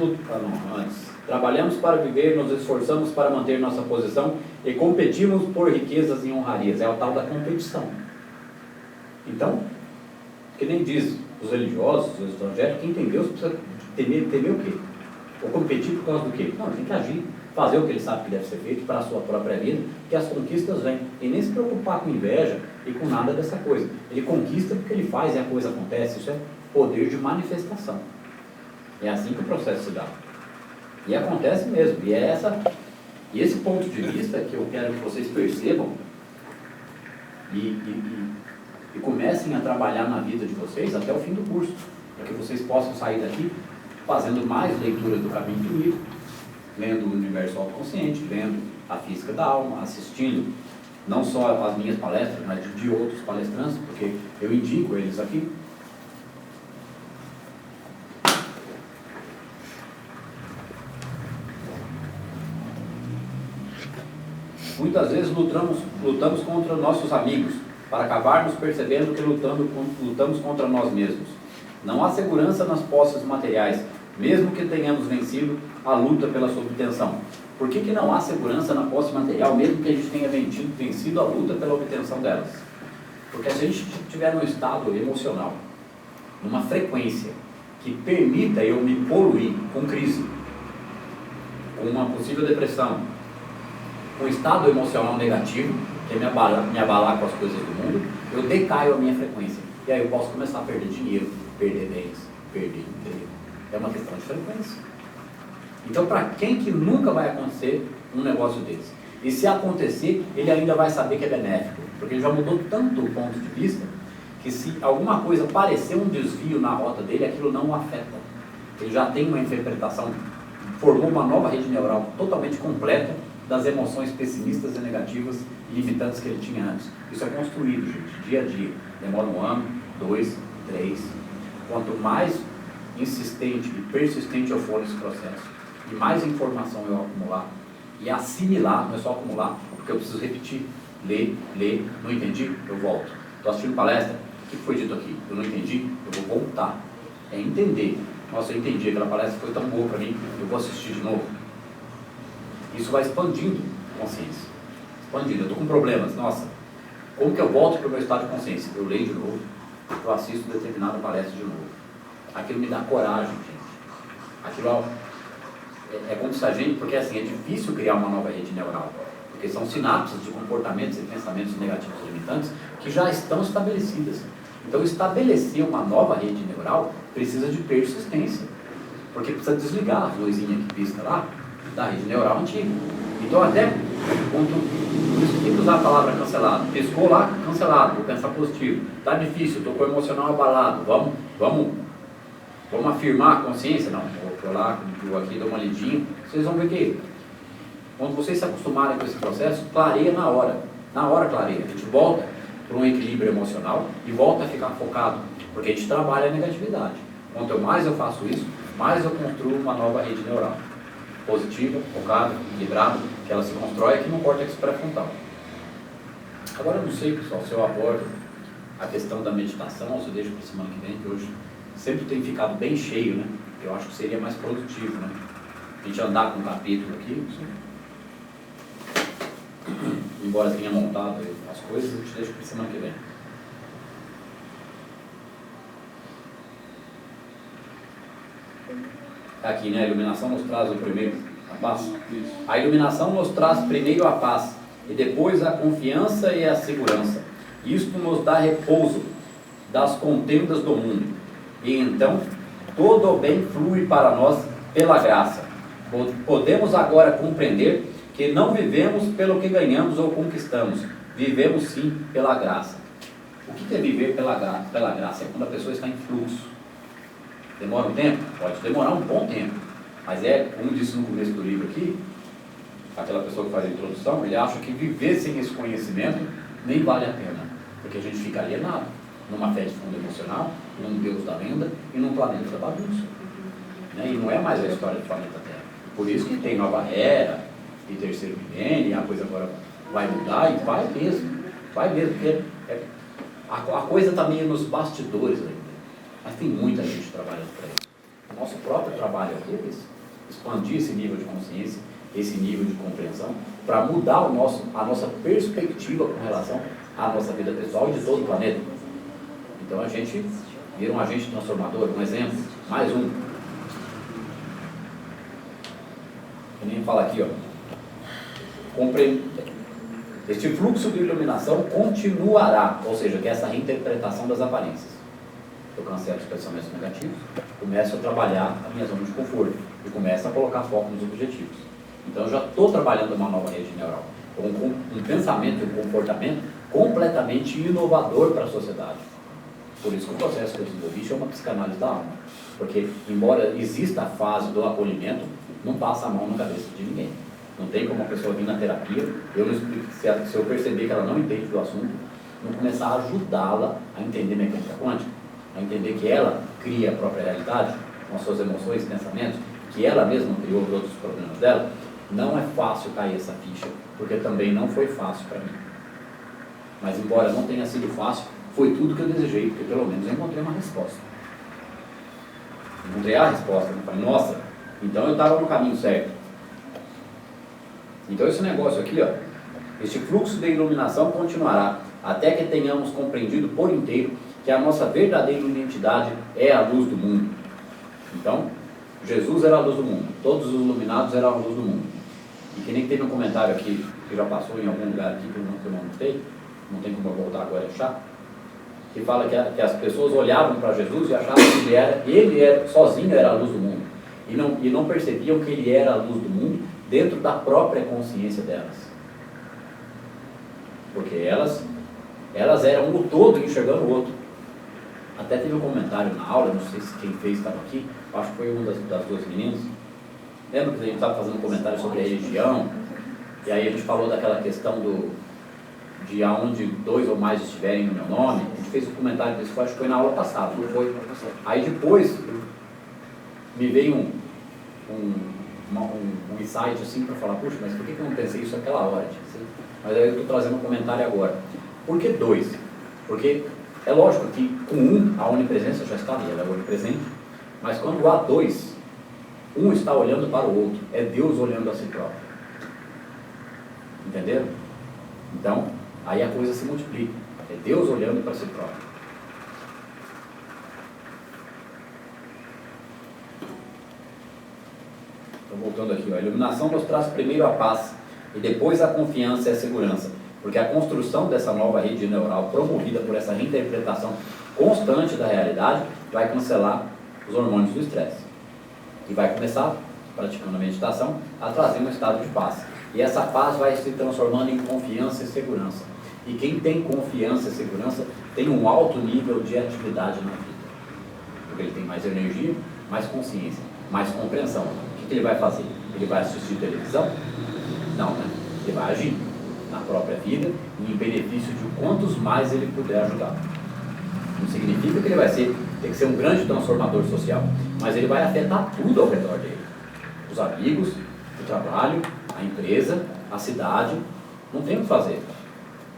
trabalhamos para viver, nos esforçamos para manter nossa posição e competimos por riquezas e honrarias. É o tal da competição. Então, que nem diz os religiosos, os evangélicos, quem tem Deus precisa temer o quê? Ou competir por causa do quê? Não, tem que agir, fazer o que ele sabe que deve ser feito para a sua própria vida, que as conquistas vêm. E nem se preocupar com inveja e com nada dessa coisa. Ele conquista porque ele faz e a coisa acontece. Isso é poder de manifestação. É assim que o processo se dá. E acontece mesmo. E esse ponto de vista que eu quero que vocês percebam e comecem a trabalhar na vida de vocês até o fim do curso, para que vocês possam sair daqui fazendo mais leituras do Caminho Intuitivo, lendo o Universo Autoconsciente, lendo a Física da Alma, assistindo não só as minhas palestras, mas de outros palestrantes, porque eu indico eles aqui. Muitas vezes lutamos contra nossos amigos, para acabarmos percebendo que lutamos contra nós mesmos. Não há segurança nas posses materiais, mesmo que tenhamos vencido a luta pela sua obtenção. Por que não há segurança na posse material, mesmo que a gente tenha vencido a luta pela obtenção delas? Porque se a gente estiver num estado emocional, numa frequência que permita eu me poluir com crise, com uma possível depressão, com um estado emocional negativo, que é me abalar com as coisas do mundo, eu decaio a minha frequência. E aí eu posso começar a perder dinheiro, perder bens, perder emprego. É uma questão de frequência. Então, para quem que nunca vai acontecer um negócio desse? E se acontecer, ele ainda vai saber que é benéfico, porque ele já mudou tanto o ponto de vista, que se alguma coisa parecer um desvio na rota dele, aquilo não o afeta. Ele já tem uma interpretação, formou uma nova rede neural totalmente completa das emoções pessimistas e negativas e limitantes que ele tinha antes. Isso é construído, gente, dia a dia. Demora 1 ano, 2, 3. Quanto mais insistente e persistente eu for nesse processo, e mais informação eu acumular, e assimilar, não é só acumular, porque eu preciso repetir, ler, não entendi, eu volto. Estou assistindo palestra, o que foi dito aqui? Eu não entendi, eu vou voltar. É entender. Nossa, eu entendi, aquela palestra foi tão boa para mim, eu vou assistir de novo. Isso vai expandindo a consciência. Expandindo. Eu estou com problemas. Nossa, como que eu volto para o meu estado de consciência? Eu leio de novo, eu assisto determinada palestra de novo. Aquilo me dá coragem, gente. Aquilo é como se a gente, porque assim, é difícil criar uma nova rede neural, porque são sinapses de comportamentos e pensamentos negativos limitantes que já estão estabelecidas. Então, estabelecer uma nova rede neural precisa de persistência, porque precisa desligar as luzinhas que piscam lá da rede neural antiga. Então, até por isso tem que usar a palavra cancelado. Piscou lá, cancelado, vou pensar positivo. Está difícil, estou com o emocional abalado, vamos afirmar a consciência? Não, vou lá, vou aqui, dou uma lidinha. Vocês vão ver que quando vocês se acostumarem com esse processo, clareia na hora clareia. A gente volta para um equilíbrio emocional e volta a ficar focado, porque a gente trabalha a negatividade. Quanto mais eu faço isso, mais eu construo uma nova rede neural. Positiva, focada, equilibrada, que ela se constrói aqui no córtex pré-frontal. Agora eu não sei, pessoal, se eu abordo a questão da meditação, ou se eu deixo para semana que vem, que hoje sempre tem ficado bem cheio, né? Eu acho que seria mais produtivo, né? A gente andar com um capítulo aqui, embora tenha montado as coisas, eu te deixo para semana que vem. Aqui, né? A iluminação nos traz o primeiro, a paz. A iluminação nos traz primeiro a paz e depois a confiança e a segurança. Isto nos dá repouso das contendas do mundo. E então, todo o bem flui para nós pela graça. Podemos agora compreender que não vivemos pelo que ganhamos ou conquistamos. Vivemos sim pela graça. O que é viver pela graça? É quando a pessoa está em fluxo. Demora um tempo? Pode demorar um bom tempo. Mas como disse no começo do livro aqui, aquela pessoa que faz a introdução, ele acha que viver sem esse conhecimento nem vale a pena. Porque a gente fica alienado numa fé de fundo emocional, num Deus da lenda e num planeta da bagunça. Né? E não é mais a história do planeta Terra. Por isso que tem nova era e terceiro milênio, e a coisa agora vai mudar e vai mesmo, porque a coisa está meio nos bastidores ainda. Mas tem muita gente trabalhando para isso. O nosso próprio trabalho aqui é esse. Expandir esse nível de consciência, esse nível de compreensão, para mudar a nossa perspectiva com relação à nossa vida pessoal e de todo o planeta. Então a gente vira um agente transformador, um exemplo, mais um. Eu nem falo aqui, este fluxo de iluminação continuará, ou seja, que é essa reinterpretação das aparências. Eu cancelo os pensamentos negativos, começo a trabalhar a minha zona de conforto e começo a colocar foco nos objetivos. Então eu já estou trabalhando uma nova rede neural, com um pensamento e um comportamento completamente inovador para a sociedade. Por isso que o processo que eu desenvolvi chama psicanálise da alma. Porque, embora exista a fase do acolhimento, não passa a mão na cabeça de ninguém. Não tem como uma pessoa vir na terapia, eu não explico, se eu perceber que ela não entende do assunto, não começar a ajudá-la a entender mecânica quântica, a entender que ela cria a própria realidade, com as suas emoções e pensamentos, que ela mesma criou todos os problemas dela. Não é fácil cair essa ficha, porque também não foi fácil para mim. Mas, embora não tenha sido fácil, foi tudo que eu desejei, porque pelo menos eu encontrei uma resposta. Encontrei a resposta, eu falei, nossa, então eu estava no caminho certo. Então esse negócio aqui, este fluxo de iluminação continuará, até que tenhamos compreendido por inteiro que a nossa verdadeira identidade é a luz do mundo. Então, Jesus era a luz do mundo, todos os iluminados eram a luz do mundo. E que nem teve um comentário aqui, que já passou em algum lugar aqui, que eu não notei, não tem como eu voltar agora, é chato, que fala que as pessoas olhavam para Jesus e achavam que ele era sozinho era a luz do mundo. E não percebiam que ele era a luz do mundo dentro da própria consciência delas. Porque elas eram o todo enxergando o outro. Até teve um comentário na aula, não sei se quem fez estava aqui, acho que foi uma das duas meninas. Lembra que a gente estava fazendo um comentário sobre a religião? E aí a gente falou daquela questão de aonde dois ou mais estiverem no meu nome. A gente fez um comentário desse, acho que foi na aula passada, não foi? Aí depois me veio um insight assim para falar, puxa, mas por que eu não pensei isso naquela hora? Mas aí eu estou trazendo um comentário agora. Por que dois? Porque é lógico que com um a onipresença já está ali, ela é onipresente, mas quando há dois, um está olhando para o outro, é Deus olhando a si próprio. Entenderam? Então, aí a coisa se multiplica, é Deus olhando para si próprio. Então, voltando aqui, a iluminação nos traz primeiro a paz e depois a confiança e a segurança, porque a construção dessa nova rede neural promovida por essa reinterpretação constante da realidade vai cancelar os hormônios do estresse e vai começar, praticando a meditação, a trazer um estado de paz. E essa paz vai se transformando em confiança e segurança. E quem tem confiança e segurança tem um alto nível de atividade na vida, porque ele tem mais energia, mais consciência, mais compreensão. O que ele vai fazer? Ele vai assistir televisão? Não, né? Ele vai agir na própria vida em benefício de quantos mais ele puder ajudar. Não significa que ele vai ter que ser um grande transformador social, mas ele vai afetar tudo ao redor dele. Os amigos, o trabalho, a empresa, a cidade, não tem o que fazer.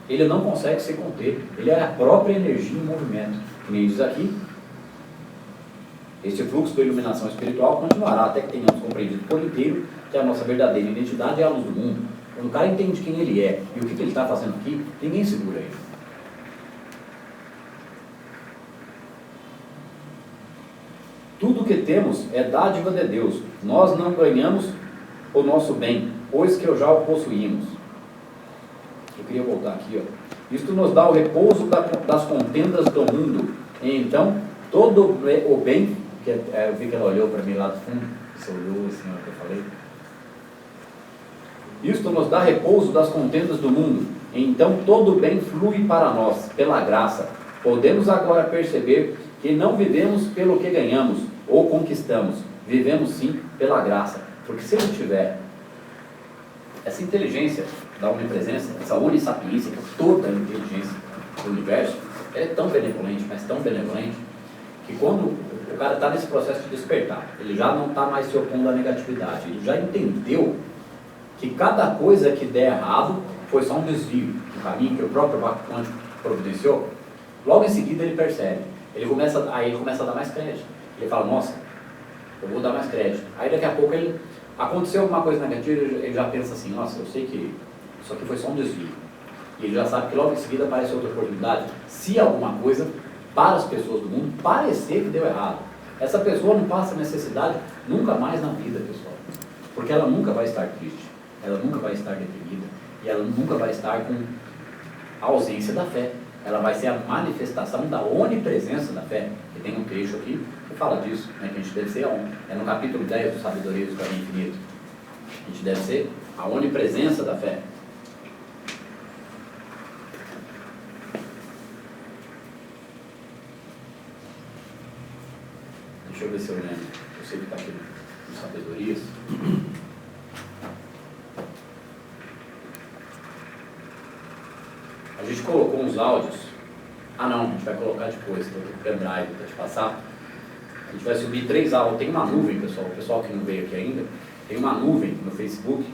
Ele não consegue se conter, ele é a própria energia em movimento. Que nem diz aqui, este fluxo da iluminação espiritual continuará até que tenhamos compreendido por inteiro que a nossa verdadeira identidade é a luz do mundo. Quando o cara entende quem ele é e o que ele está fazendo aqui, ninguém segura ele. Tudo o que temos é dádiva de Deus. Nós não ganhamos o nosso bem, pois que já o possuímos. Eu queria voltar aqui, Isto nos dá o repouso das contendas do mundo. E então, todo o bem, que eu vi que ela olhou para mim lá do fundo, você olhou assim, que eu falei. Isto nos dá repouso das contendas do mundo. E então, todo o bem flui para nós, pela graça. Podemos agora perceber que não vivemos pelo que ganhamos ou conquistamos. Vivemos sim pela graça. Porque se ele tiver essa inteligência da onipresença, essa onissapiência, que é toda a inteligência do universo, ela é tão benevolente, mas tão benevolente, que quando o cara está nesse processo de despertar, ele já não está mais se opondo à negatividade, ele já entendeu que cada coisa que der errado foi só um desvio do caminho que o próprio vácuo quântico providenciou. Logo em seguida ele percebe, aí ele começa a dar mais crédito. Ele fala, nossa, eu vou dar mais crédito. Aí daqui a pouco aconteceu alguma coisa negativa, ele já pensa assim, nossa, eu sei que isso aqui foi só um desvio. E ele já sabe que logo em seguida aparece outra oportunidade, se alguma coisa, para as pessoas do mundo, parecer que deu errado. Essa pessoa não passa necessidade nunca mais na vida, pessoal. Porque ela nunca vai estar triste, ela nunca vai estar deprimida, e ela nunca vai estar com a ausência da fé. Ela vai ser a manifestação da onipresença da fé. E tem um trecho aqui que fala disso, né, que a gente deve ser, é no capítulo 10 do Sabedoria do Caminho Infinito. A gente deve ser a onipresença da fé. Deixa eu ver se eu lembro. Eu sei que está aqui no Sabedorias. A gente colocou uns áudios. Ah não, a gente vai colocar depois, tem um pendrive para te passar. A gente vai subir 3 áudios. Tem uma nuvem, pessoal, o pessoal que não veio aqui ainda, tem uma nuvem no Facebook,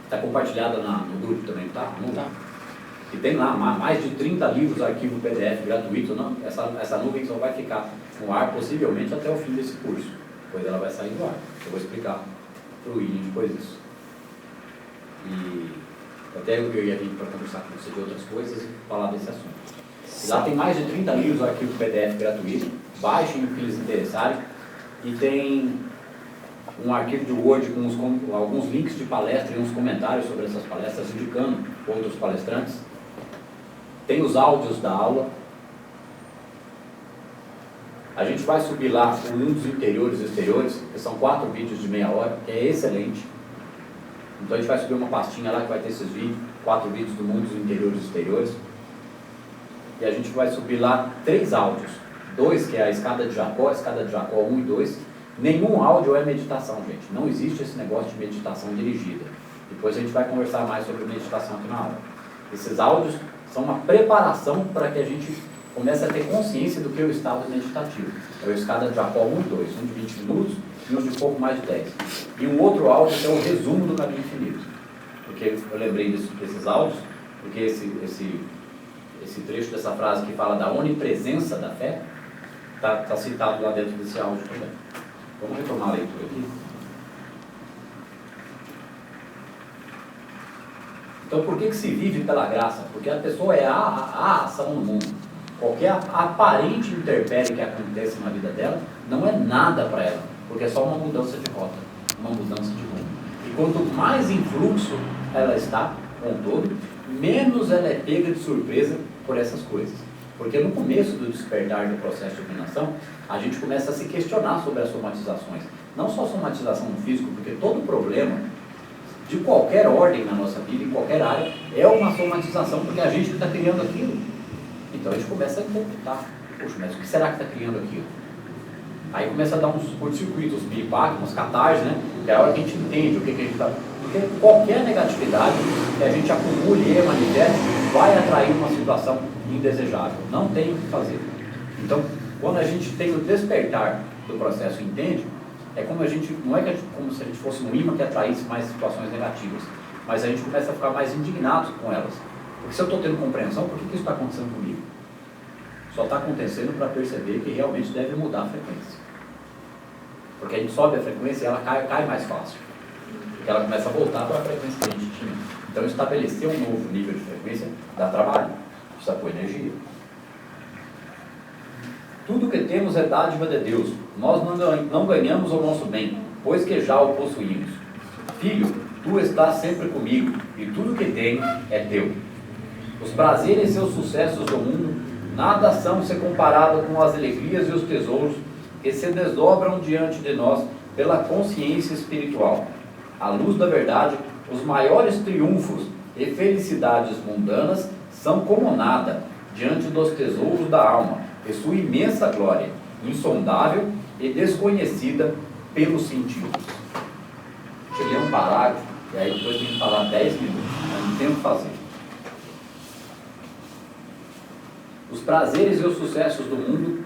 está compartilhada no grupo também, tá? Tá. E tem lá mais de 30 livros, arquivo PDF gratuito. Não? Essa nuvem só vai ficar no ar possivelmente até o fim desse curso. Depois ela vai sair do ar. Eu vou explicar para o William depois disso. E até eu ia vir para conversar com você de outras coisas e falar desse assunto. E lá tem mais de 30 livros, arquivo PDF gratuito. Baixem o que lhes interessarem. E tem um arquivo de Word com alguns links de palestra e uns comentários sobre essas palestras, indicando outros palestrantes. Tem os áudios da aula. A gente vai subir lá o Mundos Interiores e Exteriores, que são 4 vídeos de meia hora, que é excelente. Então a gente vai subir uma pastinha lá que vai ter esses vídeos, 4 vídeos do Mundos Interiores e Exteriores. E a gente vai subir lá 3 áudios. 2 que é a Escada de Jacó 1 e 2. Nenhum áudio é meditação, gente. Não existe esse negócio de meditação dirigida. Depois a gente vai conversar mais sobre meditação aqui na aula. Esses áudios são uma preparação para que a gente comece a ter consciência do que é o estado meditativo. É o Escada de Jacó 1 e 2, um de 20 minutos e um de pouco mais de 10. E um outro áudio que é o resumo do Caminho Infinito. Porque eu lembrei desses áudios, porque esse trecho dessa frase que fala da onipresença da fé, está citado lá dentro desse áudio também. Vamos retomar a leitura aqui. Então, por que se vive pela graça? Porque a pessoa é a ação no mundo. Qualquer aparente intempérie que acontece na vida dela não é nada para ela, porque é só uma mudança de rota, uma mudança de rumo. E quanto mais em fluxo ela está com o todo, menos ela é pega de surpresa por essas coisas. Porque no começo do despertar do processo de iluminação, a gente começa a se questionar sobre as somatizações. Não só somatização no físico, porque todo problema de qualquer ordem na nossa vida, em qualquer área, é uma somatização, porque a gente está criando aquilo. Então a gente começa a computar. Poxa, mas o que será que está criando aquilo? Aí começa a dar uns curto-circuitos, uns piripaques, umas catarses, né? Que é a hora que a gente entende o que a gente está... Porque qualquer negatividade que a gente acumule e manifeste vai atrair uma situação indesejável. Não tem o que fazer. Então, quando a gente tem o despertar do processo e entende, é como a gente, não é como se a gente fosse um imã que atraísse mais situações negativas, mas a gente começa a ficar mais indignado com elas. Porque se eu estou tendo compreensão, por que isso está acontecendo comigo? Só está acontecendo para perceber que realmente deve mudar a frequência. Porque a gente sobe a frequência e ela cai mais fácil. Porque ela começa a voltar para a frequência que a gente tinha. Então, estabelecer um novo nível de frequência dá trabalho, precisa pôr energia. Tudo que temos é dádiva de Deus. Nós não ganhamos o nosso bem, pois que já o possuímos. Filho, tu estás sempre comigo, e tudo que tenho é teu. Os prazeres e os sucessos do mundo nada são se comparado com as alegrias e os tesouros que se desdobram diante de nós pela consciência espiritual. À luz da verdade, os maiores triunfos e felicidades mundanas são como nada diante dos tesouros da alma e sua imensa glória, insondável e desconhecida pelos sentidos. Deixa eu ler um parágrafo, e aí depois tem que falar 10 minutos, mas não tem o que fazer. Os prazeres e os sucessos do mundo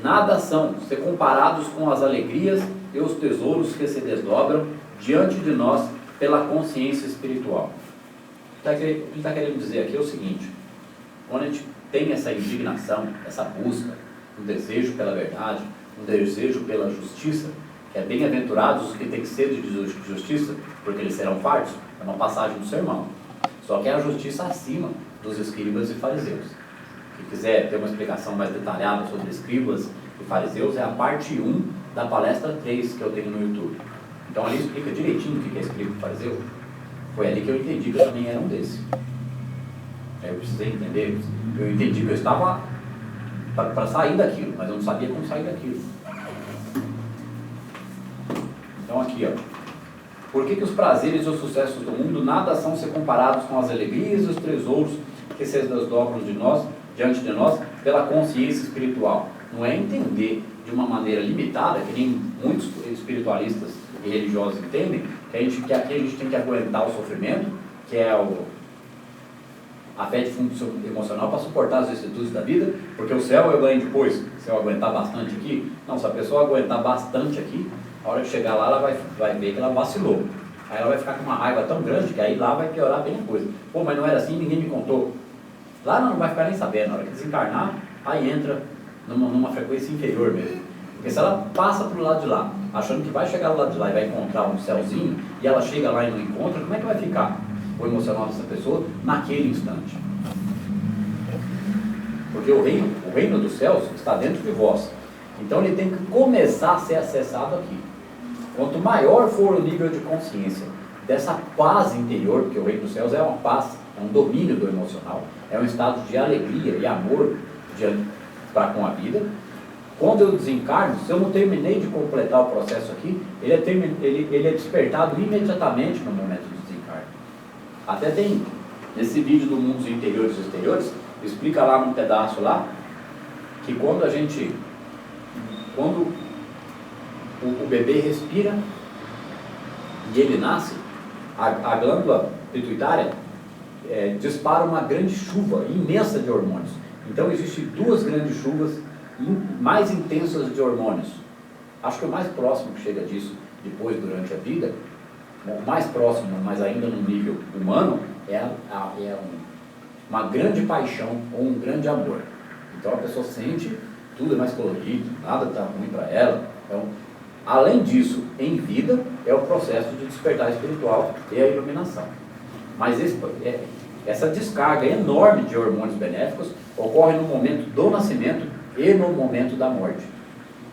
nada são se comparados com as alegrias e os tesouros que se desdobram diante de nós pela consciência espiritual. O que ele está querendo dizer aqui é o seguinte: quando a gente tem essa indignação, essa busca, um desejo pela verdade, um desejo pela justiça, que é bem-aventurados os que têm sede de justiça, porque eles serão fartos. É uma passagem do sermão. Só que é a justiça acima dos escribas e fariseus. Quem quiser ter uma explicação mais detalhada sobre escribas e fariseus, é a parte 1 da palestra 3 que eu tenho no YouTube. Então ali explica direitinho o que é escriba e fariseu. Foi ali que eu entendi que eu também era um desses. Eu precisei entender. Eu entendi que eu estava para sair daquilo, mas eu não sabia como sair daquilo. Então aqui, ó. Por que os prazeres e os sucessos do mundo nada são ser comparados com as alegrias e os tesouros que se desdobram diante de nós pela consciência espiritual? Não é entender de uma maneira limitada, que nem muitos espiritualistas e religiosos entendem, que aqui a gente tem que aguentar o sofrimento, que é a fé de fundo emocional para suportar as vicissitudes da vida, porque o céu eu ganho depois, se eu aguentar bastante aqui. Não, se a pessoa aguentar bastante aqui, a hora de chegar lá, ela vai ver que ela vacilou. Aí ela vai ficar com uma raiva tão grande que aí lá vai piorar bem a coisa. Pô, mas não era assim, ninguém me contou. Lá ela não vai ficar nem sabendo. Na hora que desencarnar, aí entra numa frequência inferior mesmo. Porque se ela passa pro lado de lá, achando que vai chegar do lado de lá e vai encontrar um céuzinho, e ela chega lá e não encontra, como é que vai ficar o emocional dessa pessoa naquele instante? Porque o reino dos céus está dentro de vós. Então ele tem que começar a ser acessado aqui. Quanto maior for o nível de consciência dessa paz interior, porque o reino dos céus é uma paz, é um domínio do emocional, é um estado de alegria e amor para com a vida. Quando eu desencarno, se eu não terminei de completar o processo aqui, ele é despertado imediatamente no momento do desencarno. Até tem, nesse vídeo do Mundos Interiores e Exteriores, explica lá num pedaço lá, que quando o bebê respira e ele nasce, a glândula pituitária dispara uma grande chuva imensa de hormônios. Então existem duas grandes chuvas mais intensas de hormônios. Acho que o mais próximo que chega disso depois durante a vida, o mais próximo, mas ainda no nível humano, é uma grande paixão ou um grande amor. Então a pessoa sente, tudo é mais colorido, nada está ruim para ela. Então, além disso, em vida, é o processo de despertar espiritual e a iluminação. Mas essa descarga enorme de hormônios benéficos ocorre no momento do nascimento e no momento da morte.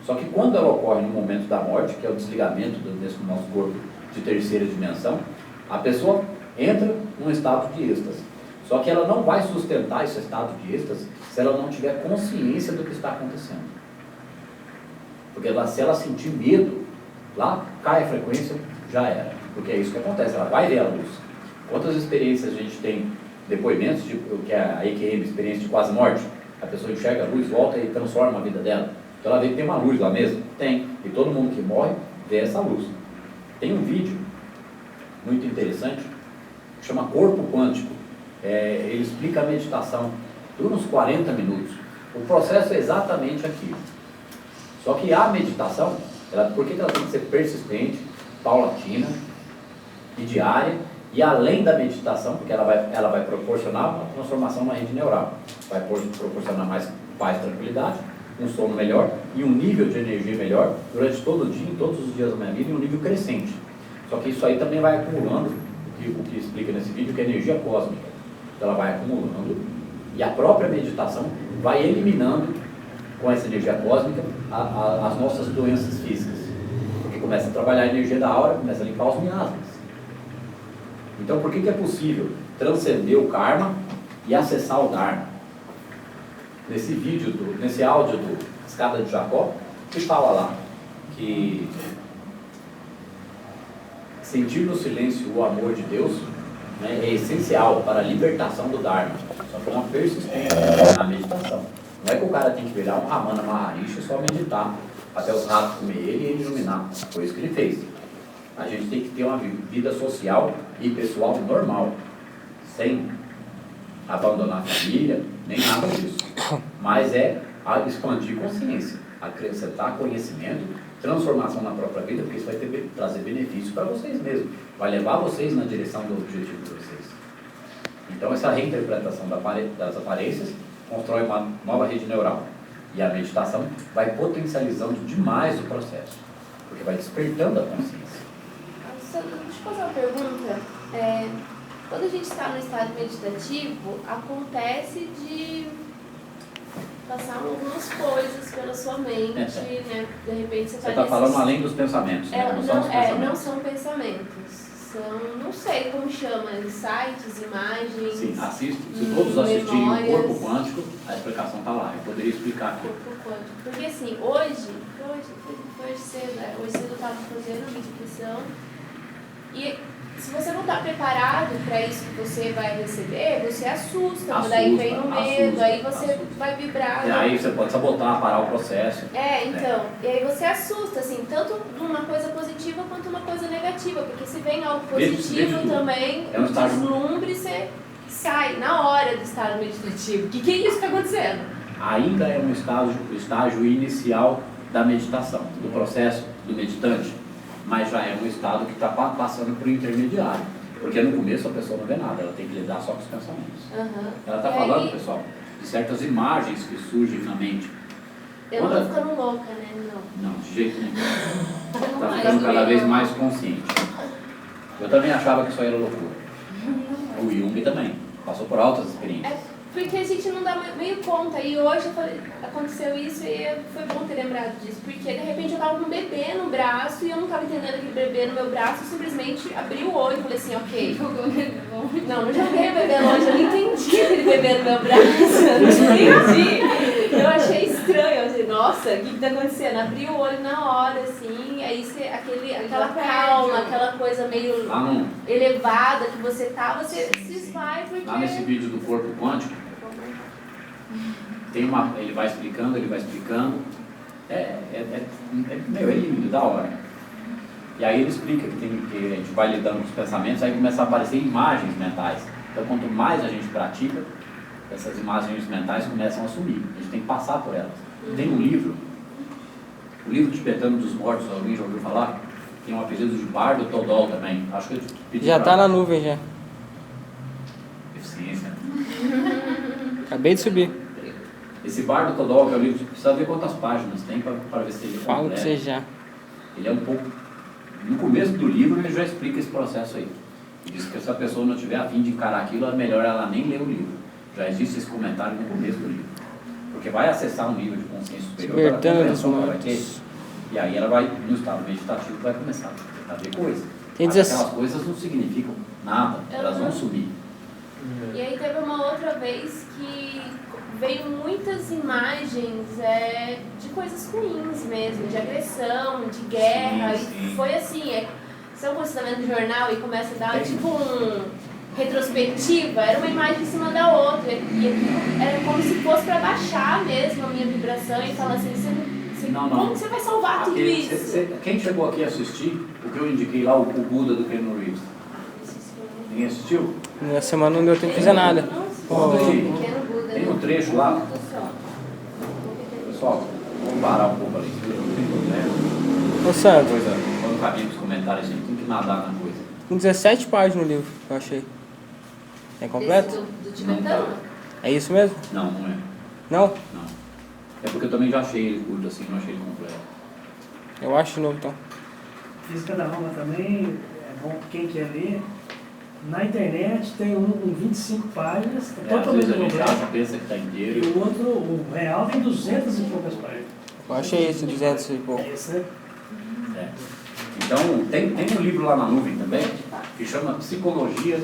Só que quando ela ocorre no momento da morte, que é o desligamento desse nosso corpo de terceira dimensão, a pessoa entra num estado de êxtase. Só que ela não vai sustentar esse estado de êxtase se ela não tiver consciência do que está acontecendo. Porque se ela sentir medo, lá cai a frequência, já era. Porque é isso que acontece, ela vai ver a luz. Quantas experiências a gente tem, depoimentos, que é a EQM, experiência de quase morte, a pessoa enxerga a luz, volta e transforma a vida dela. Então ela vê que tem uma luz lá mesmo? Tem. E todo mundo que morre vê essa luz. Tem um vídeo muito interessante, que chama Corpo Quântico. Ele explica a meditação, dura uns 40 minutos. O processo é exatamente aquilo. Só que a meditação, por que ela tem que ser persistente, paulatina e diária, e além da meditação, porque ela vai proporcionar uma transformação na rede neural, vai proporcionar mais paz e tranquilidade, um sono melhor e um nível de energia melhor durante todo o dia, em todos os dias da minha vida, e um nível crescente. Só que isso aí também vai acumulando, o que explica nesse vídeo, que é energia cósmica. Ela vai acumulando e a própria meditação vai eliminando com essa energia cósmica as nossas doenças físicas, porque começa a trabalhar a energia da aura, começa a limpar os miasmas. Então por que é possível transcender o karma e acessar o Dharma? Nesse áudio do Escada de Jacó, que fala lá que sentir no silêncio o amor de Deus, né, é essencial para a libertação do Dharma. Só que é uma persistência na meditação. Não é que o cara tem que virar um Ramana Maharishi e só meditar até os ratos comer ele e ele iluminar. Foi isso que ele fez. A gente tem que ter uma vida social e pessoal normal, sem abandonar a família, nem nada disso. Mas a expandir consciência, acrescentar conhecimento, transformação na própria vida, porque isso vai trazer benefício para vocês mesmos. Vai levar vocês na direção do objetivo de vocês. Então essa reinterpretação das aparências constrói uma nova rede neural. E a meditação vai potencializando demais o processo, porque vai despertando a consciência. Sandra, deixa eu fazer uma pergunta. Quando a gente está no estado meditativo, acontece de passar algumas coisas pela sua mente, né? De repente você está falando além dos pensamentos, né? Não são os pensamentos. Não são pensamentos. São, não sei como chama, sites, imagens. Sim, assiste. Se todos assistirem o Corpo Quântico, a explicação está lá. Eu poderia explicar aqui. Corpo Quântico. Porque assim, hoje cedo, hoje cedo eu estava fazendo a meditação e se você não está preparado para isso que você vai receber, você assusta, daí vem o medo, aí você vai vibrar. E aí você pode sabotar, parar o processo. Então, e aí você assusta, assim, tanto numa coisa positiva quanto uma coisa negativa, porque se vem algo positivo também, o deslumbre, você sai na hora do estado meditativo. O que é isso que está acontecendo? Ainda é um estágio inicial da meditação, do processo do meditante. Mas já é um estado que está passando por intermediário. Porque no começo a pessoa não vê nada, ela tem que lidar só com os pensamentos. Ela está falando, pessoal, de certas imagens que surgem na mente. Eu não estou ficando louca, né? Não, de jeito nenhum. Está ficando cada vez mais consciente. Eu também achava que isso aí era loucura. O Jung também, passou por altas experiências. Porque a gente não dá meio conta. E hoje eu falei, aconteceu isso e foi bom ter lembrado disso. Porque de repente eu tava com um bebê no braço e eu não tava entendendo aquele bebê no meu braço. Eu simplesmente abri o olho e falei assim, ok. Não joguei o bebê longe, eu não entendi aquele bebê no meu braço. Eu não entendi. Eu achei estranho. Eu falei, nossa, o que tá acontecendo? Abri o olho na hora, assim. Aí aquela calma, aquela coisa meio elevada que você tá, você se esvai porque... Lá nesse vídeo do Corpo Quântico, ele vai explicando. É lindo, da hora. E aí ele explica que a gente vai lidando com os pensamentos, aí começa a aparecer imagens mentais. Então quanto mais a gente pratica, essas imagens mentais começam a sumir. A gente tem que passar por elas. Tem um livro, o livro tibetano dos mortos, alguém já ouviu falar? Tem um apelido de Bardo Todol também. Acho que eu pedi já está na nuvem já. Eficiência. Acabei de subir. Esse Bardo Todol, que é o livro, precisa ver quantas páginas tem para ver se ele é fala completo. que você já. Ele é um pouco... No começo do livro ele já explica esse processo aí. Ele diz que se a pessoa não tiver a fim de encarar aquilo, é melhor ela nem ler o livro. Já existe esse comentário no começo do livro. Porque vai acessar um nível de consciência superior, ela vai ter. E aí ela vai, no estado meditativo, vai começar a ver coisas. Mas aquelas coisas não significam nada, elas vão subir. E aí teve uma outra vez que veio muitas imagens de coisas ruins mesmo, de agressão, de guerra. Sim. E foi assim, sabe quando você está vendo no jornal e começa a dar tipo retrospectiva, era uma imagem em cima da outra. E era como se fosse para baixar mesmo a minha vibração e falar assim, como você vai salvar tudo isso? Quem chegou aqui a assistir o que eu indiquei lá, o Buda do Keanu Reeves? Ninguém assistiu? Na semana não deu tempo de fazer nada. Tem um trecho lá. Pessoal, vamos parar um pouco ali. Ô Santo, Quando caminha nos comentários, a gente tem que nadar na coisa. Com 17 páginas no livro, eu achei. É completo? Do tibetano? É isso mesmo? Não, não é. Não? Não. É porque eu também já achei ele curto assim, não achei ele completo. Eu acho de novo então. Física da alma também, é bom quem quer ler. Na internet tem um com 25 páginas, totalmente completo. Pensa que está inteiro. E o outro, o real, tem 200 e poucas páginas. Eu achei esse 200 e pouco. Esse, né? Então, tem um livro lá na nuvem também, que chama Psicologia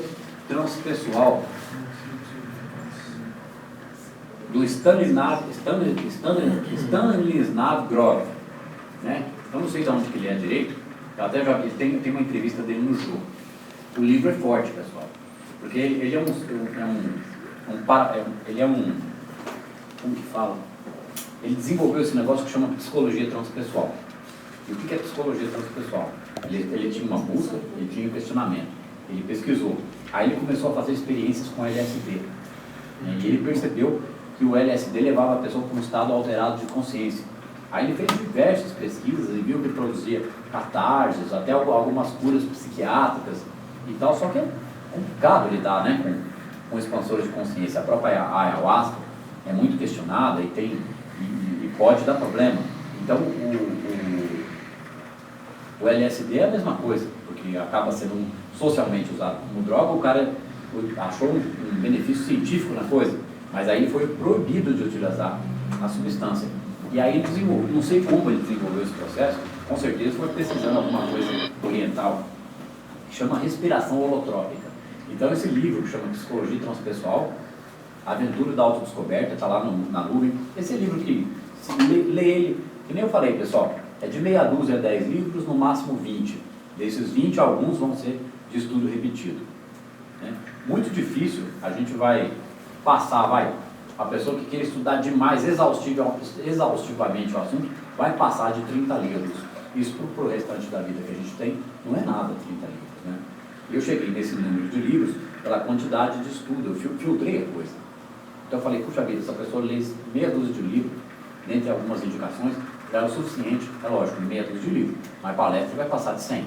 Transpessoal, do Stanislav Grof, né? Eu não sei de onde que ele é direito, ele tem uma entrevista dele no jogo. O livro é forte, pessoal, porque ele é como que fala? Ele desenvolveu esse negócio que chama psicologia transpessoal. E o que é psicologia transpessoal? Ele tinha uma busca, ele tinha um questionamento, ele pesquisou. Aí ele começou a fazer experiências com LSD. E ele percebeu que o LSD levava a pessoa para um estado alterado de consciência. Aí ele fez diversas pesquisas e viu que produzia catarses, até algumas curas psiquiátricas e tal. Só que é complicado lidar, né, com expansores de consciência. A própria ayahuasca é muito questionada e pode dar problema. Então, o LSD é a mesma coisa, porque acaba sendo socialmente usado como droga, o cara achou um benefício científico na coisa, mas aí foi proibido de utilizar a substância. E aí ele desenvolveu, não sei como ele desenvolveu esse processo, com certeza foi pesquisando alguma coisa oriental, que chama respiração holotrópica. Então esse livro, que chama Psicologia Transpessoal, A Aventura da Autodescoberta, está lá na nuvem. Esse livro que, se lê ele, que nem eu falei, pessoal, é de meia dúzia a 10 livros, no máximo 20. Desses 20, alguns vão ser de estudo repetido. Né? Muito difícil, a gente vai passar, a pessoa que quer estudar demais, exaustivamente o assunto, vai passar de 30 livros. Isso para o restante da vida que a gente tem, não é nada 30 livros. Né? Eu cheguei nesse número de livros pela quantidade de estudo, eu filtrei a coisa. Então eu falei, puxa vida, essa pessoa lê meia dúzia de livros, dentre algumas indicações, já é o suficiente, é lógico, meia dúzia de livros, mas palestra vai passar de 100.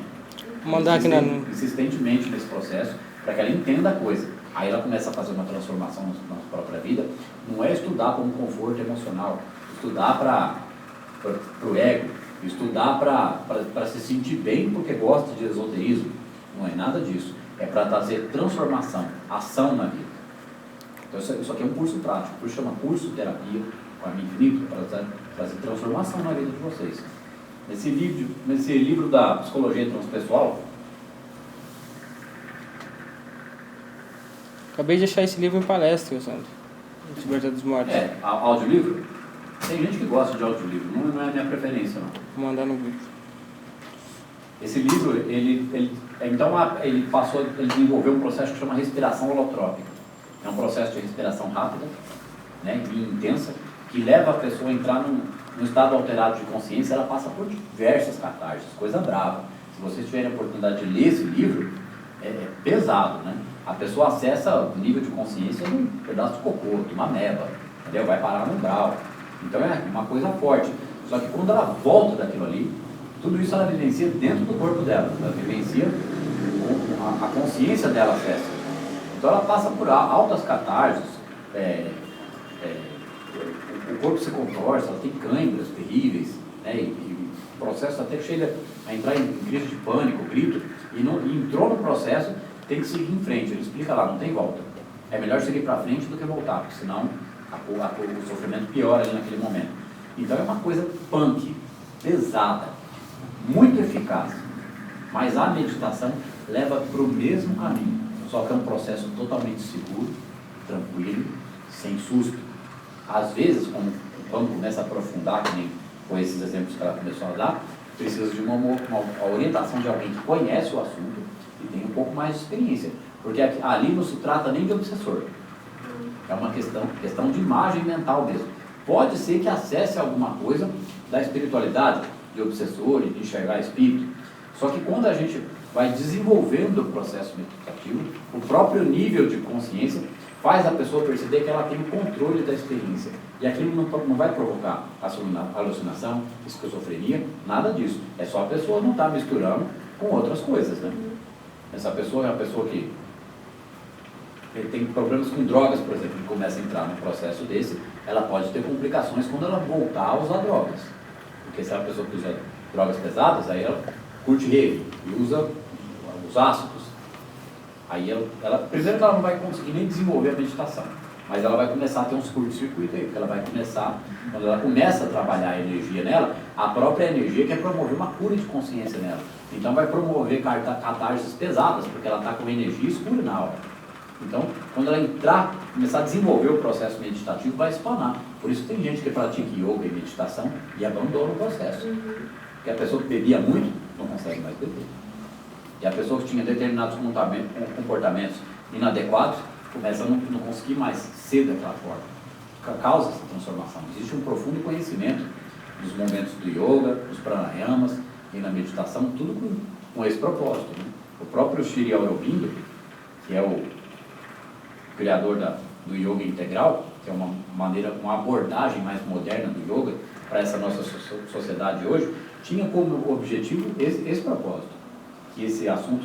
Vou mandar aqui na... Insistentemente nesse processo, para que ela entenda a coisa. Aí ela começa a fazer uma transformação na própria vida. Não é estudar como conforto emocional, estudar para o ego, estudar para se sentir bem porque gosta de esoterismo. Não é nada disso. É para trazer transformação, ação na vida. Então isso aqui é um curso prático. O curso chama Curso Terapia com a Caminho Infinito, para trazer transformação na vida de vocês. Nesse livro da Psicologia Transpessoal, Acabei de achar esse livro em palestra, Sandro. Despertar dos Mortos. Audiolivro? Tem gente que gosta de audiolivro, não é a minha preferência, não. Vou mandar no grupo. Esse livro, ele desenvolveu um processo que chama respiração holotrópica. É um processo de respiração rápida, né, e intensa, que leva a pessoa a entrar num estado alterado de consciência. Ela passa por diversas catarses, coisa brava. Se vocês tiverem a oportunidade de ler esse livro, é pesado, né? A pessoa acessa o nível de consciência de um pedaço de cocô, de uma ameba, entendeu? Vai parar no grau. Então é uma coisa forte. Só que quando ela volta daquilo ali, tudo isso ela vivencia dentro do corpo dela. Ela vivencia, a consciência dela acessa. Então ela passa por altas catarses, o corpo se contorce, ela tem câimbras terríveis, né? E o processo até chega a entrar em crise de pânico, grito, e entrou no processo, tem que seguir em frente. Ele explica lá, não tem volta. É melhor seguir para frente do que voltar, porque senão o sofrimento piora ali naquele momento. Então é uma coisa punk, pesada, muito eficaz, mas a meditação leva para o mesmo caminho, só que é um processo totalmente seguro, tranquilo, sem susto. Às vezes, quando começa a aprofundar, que nem com esses exemplos que ela começou a dar, precisa de uma orientação de alguém que conhece o assunto e tem um pouco mais de experiência, porque ali não se trata nem de obsessor, é uma questão de imagem mental mesmo. Pode ser que acesse alguma coisa da espiritualidade, de obsessor e de enxergar espírito, só que quando a gente vai desenvolvendo o processo meditativo, o próprio nível de consciência faz a pessoa perceber que ela tem o controle da experiência. E aquilo não vai provocar alucinação, esquizofrenia, nada disso. É só a pessoa não estar misturando com outras coisas, né? Essa pessoa é uma pessoa que tem problemas com drogas, por exemplo, e começa a entrar num processo desse, ela pode ter complicações quando ela voltar a usar drogas. Porque se é uma pessoa que usa drogas pesadas, aí ela curte rave e usa os ácidos. Aí primeiro que ela não vai conseguir nem desenvolver a meditação, mas ela vai começar a ter uns curtos-circuitos aí, porque ela vai começar, quando ela começa a trabalhar a energia nela, a própria energia quer promover uma cura de consciência nela. Então vai promover catarses pesadas, porque ela está com energia escura na hora. Então, quando ela começar a desenvolver o processo meditativo, vai espanar. Por isso tem gente que pratica yoga e meditação e abandona o processo. Porque a pessoa que bebia muito, não consegue mais beber. E a pessoa que tinha determinados comportamentos inadequados, começa a não conseguir mais ser daquela forma. Causa essa transformação. Existe um profundo conhecimento dos movimentos do yoga, dos pranayamas e na meditação, tudo com esse propósito. Né? O próprio Sri Aurobindo, que é o criador do yoga integral, que é uma abordagem mais moderna do yoga para essa nossa sociedade hoje, tinha como objetivo esse propósito, que esse assunto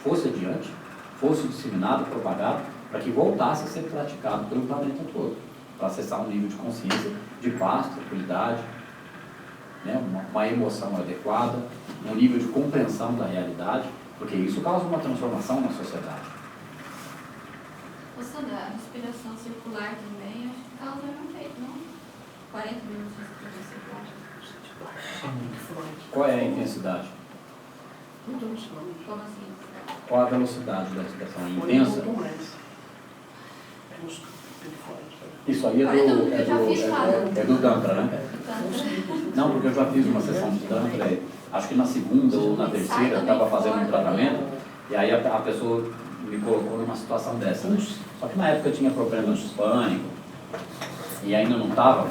fosse adiante, fosse disseminado, propagado, para que voltasse a ser praticado pelo planeta todo, para acessar um nível de consciência de paz, tranquilidade, né? Uma emoção adequada, um nível de compreensão da realidade, porque isso causa uma transformação na sociedade. Nossa, da respiração circular também, acho que causa um efeito, não? 40 minutos de respiração circular. Qual é a intensidade? Como assim? Qual a velocidade da respiração? Intensa? Isso aí é do Tantra, né? Não, porque eu já fiz uma sessão de Tantra, acho que na segunda ou na terceira, eu estava fazendo um tratamento, e aí a pessoa me colocou numa situação dessa, né? Só que na época eu tinha problemas de pânico, e ainda não estava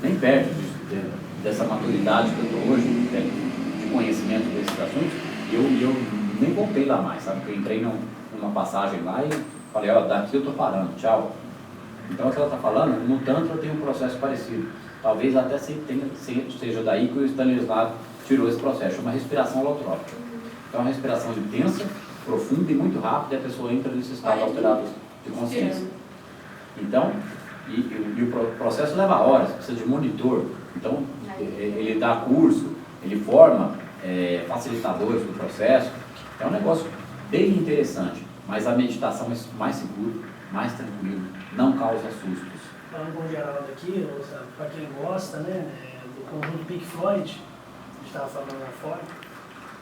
nem perto dessa maturidade que eu estou hoje, de conhecimento desses assuntos, e eu nem voltei lá mais, sabe? Porque eu entrei numa passagem lá e falei, ó, daqui eu estou parando, tchau. Então, o que ela está falando, no Tantra tem um processo parecido. Talvez até seja daí que o Stanislavski tirou esse processo, chama respiração holotrópica. Então, é uma respiração intensa, profunda e muito rápida, e a pessoa entra nesse estado alterado de consciência. Então, e o processo leva horas, precisa de monitor. Então, ele dá curso, ele forma facilitadores do processo. É um negócio bem interessante, mas a meditação é mais segura, mais tranquila, não causa sustos. Falando com o Geraldo aqui, para quem gosta, né, do conjunto Pink Floyd, a gente estava falando lá fora,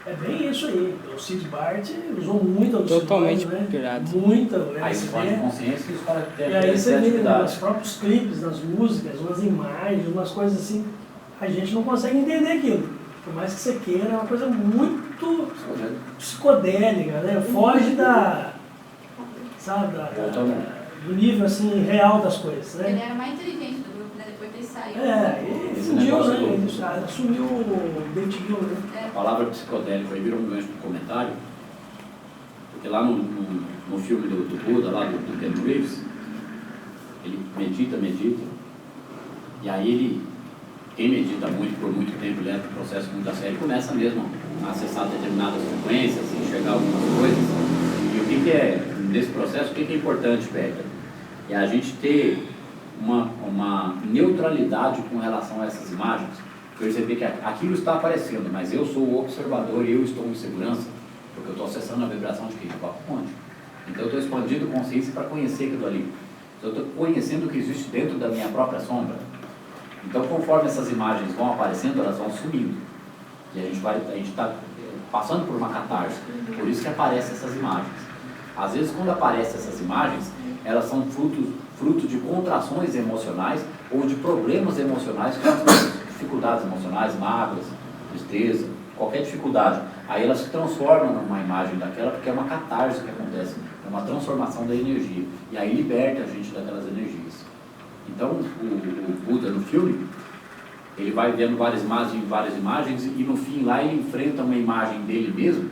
é bem isso aí. O Sid Barrett usou muito alucinógeno, Totalmente né? pirado. Muita Aí você fala de consciência e os caras têm E aí você vê atividade. nos próprios clipes, nas músicas, umas imagens, umas coisas assim, a gente não consegue entender aquilo. Por mais que você queira, é uma coisa muito psicodélica, né? Foge sabe, do nível assim, real das coisas, Ele né? era mais inteligente do grupo, né? Depois que ele saiu. E Esse fundiu, negócio né? do- Ele assumiu o David Gill, né? A palavra psicodélico aí virou um gancho do comentário, porque lá no filme do Buda, lá do Ken Reeves, ele medita, e aí quem medita muito, por muito tempo, leva o processo muito a sério, começa mesmo a acessar determinadas frequências, enxergar algumas coisas. E o que é, nesse processo, o que é importante, Petra? É a gente ter uma neutralidade com relação a essas imagens, perceber que aquilo está aparecendo, mas eu sou o observador e eu estou em segurança, porque eu estou acessando a vibração de quem? Do Papo Quântico. Então eu estou expandindo consciência para conhecer aquilo ali. Eu estou conhecendo o que existe dentro da minha própria sombra. Então, conforme essas imagens vão aparecendo, elas vão sumindo. E a gente está passando por uma catarse. Por isso que aparecem essas imagens. Às vezes, quando aparecem essas imagens, elas são fruto de contrações emocionais ou de problemas emocionais, como dificuldades emocionais, mágoas, tristeza, qualquer dificuldade. Aí elas se transformam numa imagem daquela, porque é uma catarse que acontece, é uma transformação da energia. E aí liberta a gente daquelas energias. Então, o Buda no filme, ele vai vendo várias imagens e no fim lá ele enfrenta uma imagem dele mesmo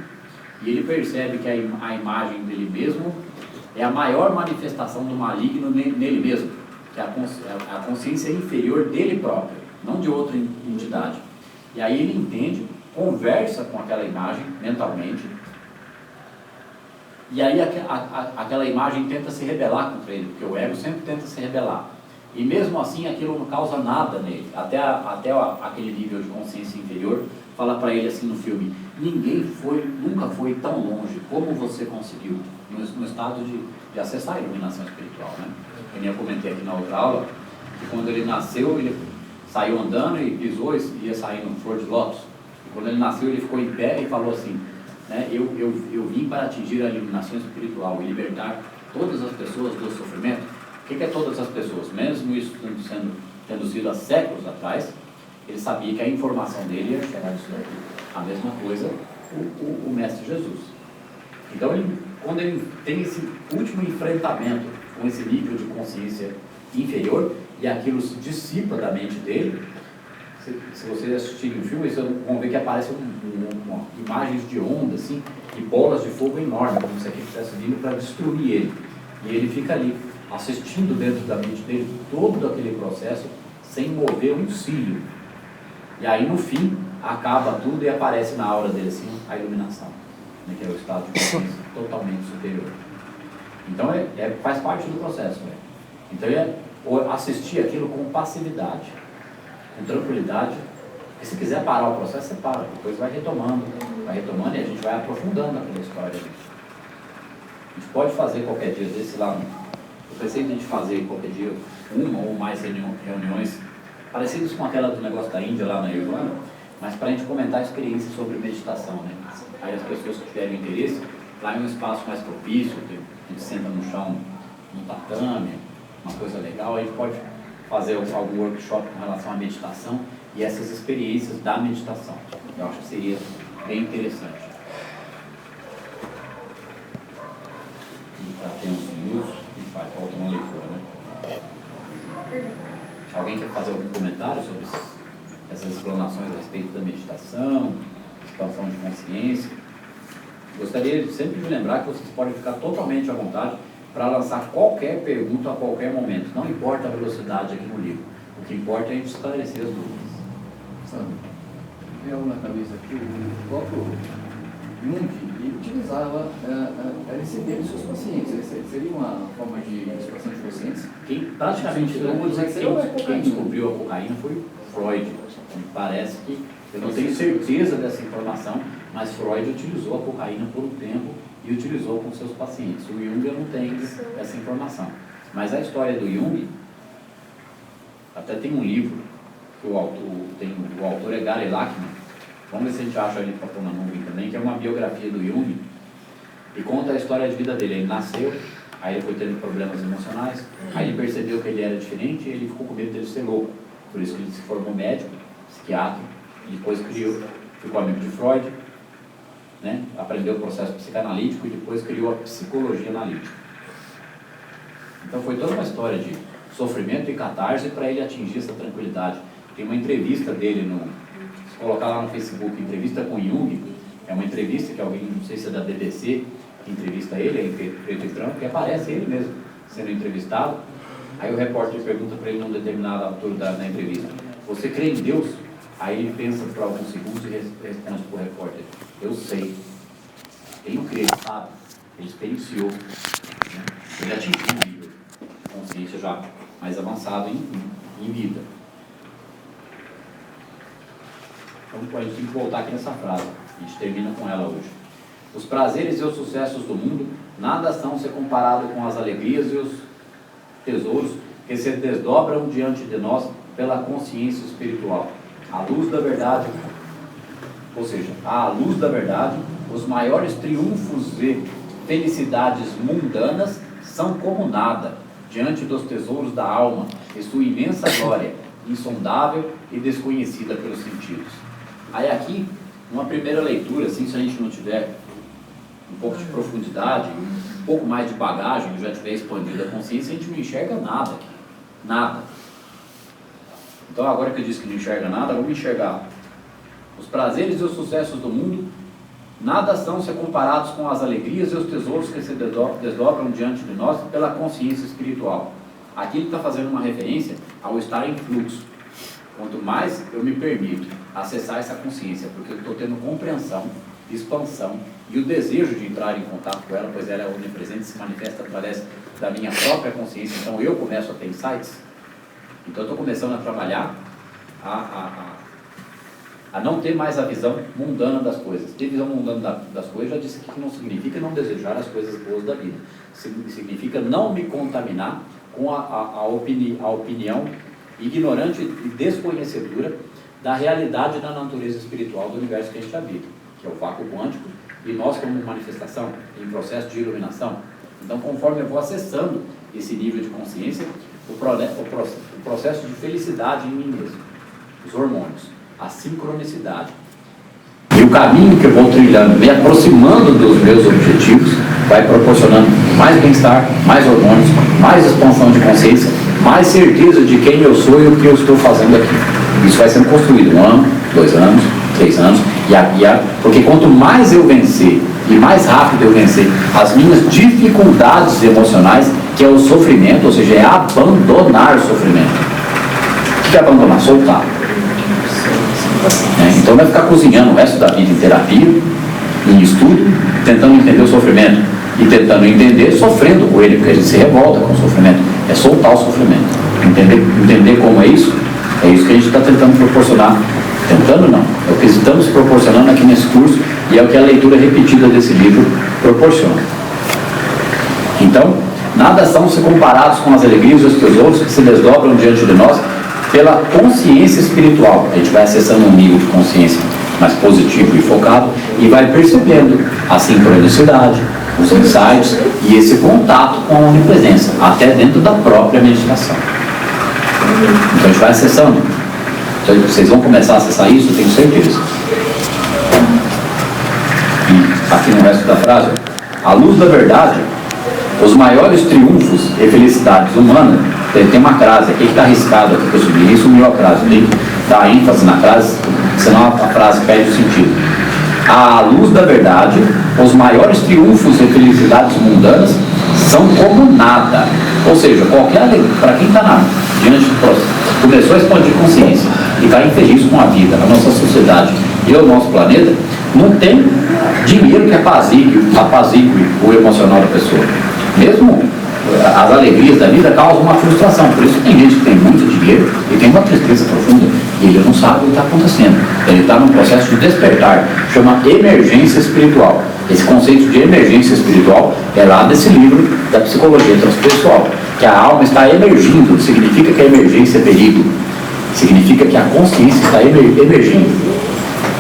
e ele percebe que a imagem dele mesmo é a maior manifestação do maligno nele mesmo, que é a consciência inferior dele próprio, não de outra entidade. E aí ele entende, conversa com aquela imagem mentalmente, e aí aquela imagem tenta se rebelar contra ele, porque o ego sempre tenta se rebelar. E mesmo assim aquilo não causa nada nele, até aquele nível de consciência inferior fala para ele assim no filme: nunca foi tão longe como você conseguiu, no estado de acessar a iluminação espiritual, né? Eu nem comentei aqui na outra aula que quando ele nasceu, ele saiu andando e pisou e ia sair no flor de lótus. E quando ele nasceu, ele ficou em pé e falou assim, né? Eu vim para atingir a iluminação espiritual e libertar todas as pessoas do sofrimento. O que é todas as pessoas? Mesmo isso tendo sido há séculos atrás, ele sabia que a informação dele ia chegar disso daqui. A mesma coisa o Mestre Jesus. Então, quando ele tem esse último enfrentamento com esse nível de consciência inferior, e aquilo se dissipa da mente dele, se vocês assistirem o filme, vocês vão ver que aparecem imagens de onda, assim, e bolas de fogo enormes, como se aquilo estivesse vindo para destruir ele. E ele fica ali, assistindo dentro da mente dele todo aquele processo, sem mover um cílio. E aí, no fim, acaba tudo e aparece na aura dele, assim, a iluminação, né, que é o estado de consciência totalmente superior. Então, faz parte do processo, né? Então, ou assistir aquilo com passividade, com tranquilidade. E se quiser parar o processo, você para, depois vai retomando e a gente vai aprofundando aquela história. A gente pode fazer qualquer dia desse lá. Eu pensei em a gente fazer qualquer dia uma ou mais reuniões parecidas com aquela do negócio da Índia lá na Irlanda, mas para a gente comentar experiências sobre meditação, né? Aí as pessoas que tiverem interesse, lá é um espaço mais propício, a gente senta no chão, no tatame, uma coisa legal, a gente pode fazer algum workshop com relação à meditação e essas experiências da meditação. Eu acho que seria bem interessante. E para ter uns minutos, a gente faz, falta uma leitura, né? Alguém quer fazer algum comentário sobre essas explanações a respeito da meditação, expansão de consciência? Gostaria sempre de lembrar que vocês podem ficar totalmente à vontade para lançar qualquer pergunta a qualquer momento. Não importa a velocidade aqui no livro. O que importa é a gente esclarecer as dúvidas. Sabe? Eu na cabeça aqui, o próprio Jung, ele utilizava LSD nos seus pacientes. Seria uma forma de expansão de consciência? Praticamente, eu vou dizer que quem descobriu a cocaína foi Freud. Me parece que, eu não tenho certeza dessa informação, mas Freud utilizou a cocaína por um tempo e utilizou com seus pacientes. O Jung eu não tenho essa informação. Mas a história do Jung, até tem um livro, que o autor é Gary Lachman, vamos ver se a gente acha ele para pôr na nuvem também, que é uma biografia do Jung, e conta a história de vida dele. Ele nasceu, aí ele foi tendo problemas emocionais, aí ele percebeu que ele era diferente e ele ficou com medo dele ser louco. Por isso que ele se formou médico, psiquiatra, e depois ficou amigo de Freud, né? Aprendeu o processo psicanalítico e depois criou a psicologia analítica. Então foi toda uma história de sofrimento e catarse para ele atingir essa tranquilidade. Tem uma entrevista dele, se colocar lá no Facebook, entrevista com Jung, é uma entrevista que alguém, não sei se é da BBC, que entrevista ele, é em preto e branco, que aparece ele mesmo sendo entrevistado. Aí o repórter pergunta para ele num determinada altura da entrevista: você crê em Deus? Aí ele pensa por alguns segundos e responde para o repórter: eu sei, tenho crer, sabe? Ele experienciou, né? Ele atingiu um nível de consciência já mais avançado em vida. Então a gente tem que voltar aqui nessa frase, a gente termina com ela hoje. Os prazeres e os sucessos do mundo nada são se comparado com as alegrias e os tesouros que se desdobram diante de nós pela consciência espiritual. À luz da verdade, ou seja, à luz da verdade, os maiores triunfos e felicidades mundanas são como nada diante dos tesouros da alma e sua imensa glória, insondável e desconhecida pelos sentidos. Aí aqui, uma primeira leitura, assim, se a gente não tiver um pouco de profundidade, um pouco mais de bagagem, já tiver expandido a consciência, a gente não enxerga nada aqui, nada. Então agora que eu disse que não enxerga nada, vamos enxergar. Os prazeres e os sucessos do mundo nada são se comparados com as alegrias e os tesouros que se desdobram diante de nós pela consciência espiritual. Aqui ele está fazendo uma referência ao estar em fluxo. Quanto mais eu me permito acessar essa consciência, porque eu estou tendo compreensão, expansão e o desejo de entrar em contato com ela, pois ela é onipresente, se manifesta através da minha própria consciência, então eu começo a ter insights. Então eu estou começando a trabalhar a não ter mais a visão mundana das coisas. Ter visão mundana das coisas, já disse que não significa não desejar as coisas boas da vida. Significa não me contaminar com a opinião ignorante e desconhecedora da realidade da natureza espiritual do universo que a gente habita, que é o vácuo quântico, e nós como manifestação, em processo de iluminação. Então, conforme eu vou acessando esse nível de consciência, o processo de felicidade em mim mesmo, os hormônios, a sincronicidade e o caminho que eu vou trilhando, me aproximando dos meus objetivos, vai proporcionando mais bem-estar, mais hormônios, mais expansão de consciência, mais certeza de quem eu sou e o que eu estou fazendo aqui. Isso vai sendo construído 1 ano, 2 anos, 3 anos, porque quanto mais eu vencer e mais rápido eu vencer as minhas dificuldades emocionais, que é o sofrimento, ou seja, é abandonar o sofrimento. O que é abandonar? Soltar. Então vai ficar cozinhando o resto da vida em terapia, em estudo, tentando entender o sofrimento e tentando entender, sofrendo com ele, porque a gente se revolta com o sofrimento. É soltar o sofrimento. Entender como é isso? É isso que a gente está tentando proporcionar. Tentando não, é o que estamos proporcionando aqui nesse curso e é o que a leitura repetida desse livro proporciona. Então, nada são se comparados com as alegrias e os tesouros que se desdobram diante de nós pela consciência espiritual. A gente vai acessando um nível de consciência mais positivo e focado e vai percebendo a sincronicidade, os insights e esse contato com a onipresença, até dentro da própria meditação. Então a gente vai acessando. Então, vocês vão começar a acessar isso, eu tenho certeza. E aqui no resto da frase, à luz da verdade, os maiores triunfos e felicidades humanas, tem uma crase aqui que está arriscado aqui que eu subi, isso sumiu a crase, tem que dar ênfase na crase, senão a frase perde o sentido. À luz da verdade, os maiores triunfos e felicidades mundanas são como nada. Ou seja, qualquer alegria, para quem está diante do processo, começou a expandir consciência e está infeliz com a vida, a nossa sociedade e o nosso planeta, não tem dinheiro que apazigue o emocional da pessoa. Mesmo as alegrias da vida causam uma frustração. Por isso tem gente que tem muito dinheiro e tem uma tristeza profunda e ele não sabe o que está acontecendo. Ele está num processo de despertar, chama emergência espiritual. Esse conceito de emergência espiritual é lá desse livro da psicologia transpessoal, que a alma está emergindo. Significa que a emergência é perigo, significa que a consciência está emergindo.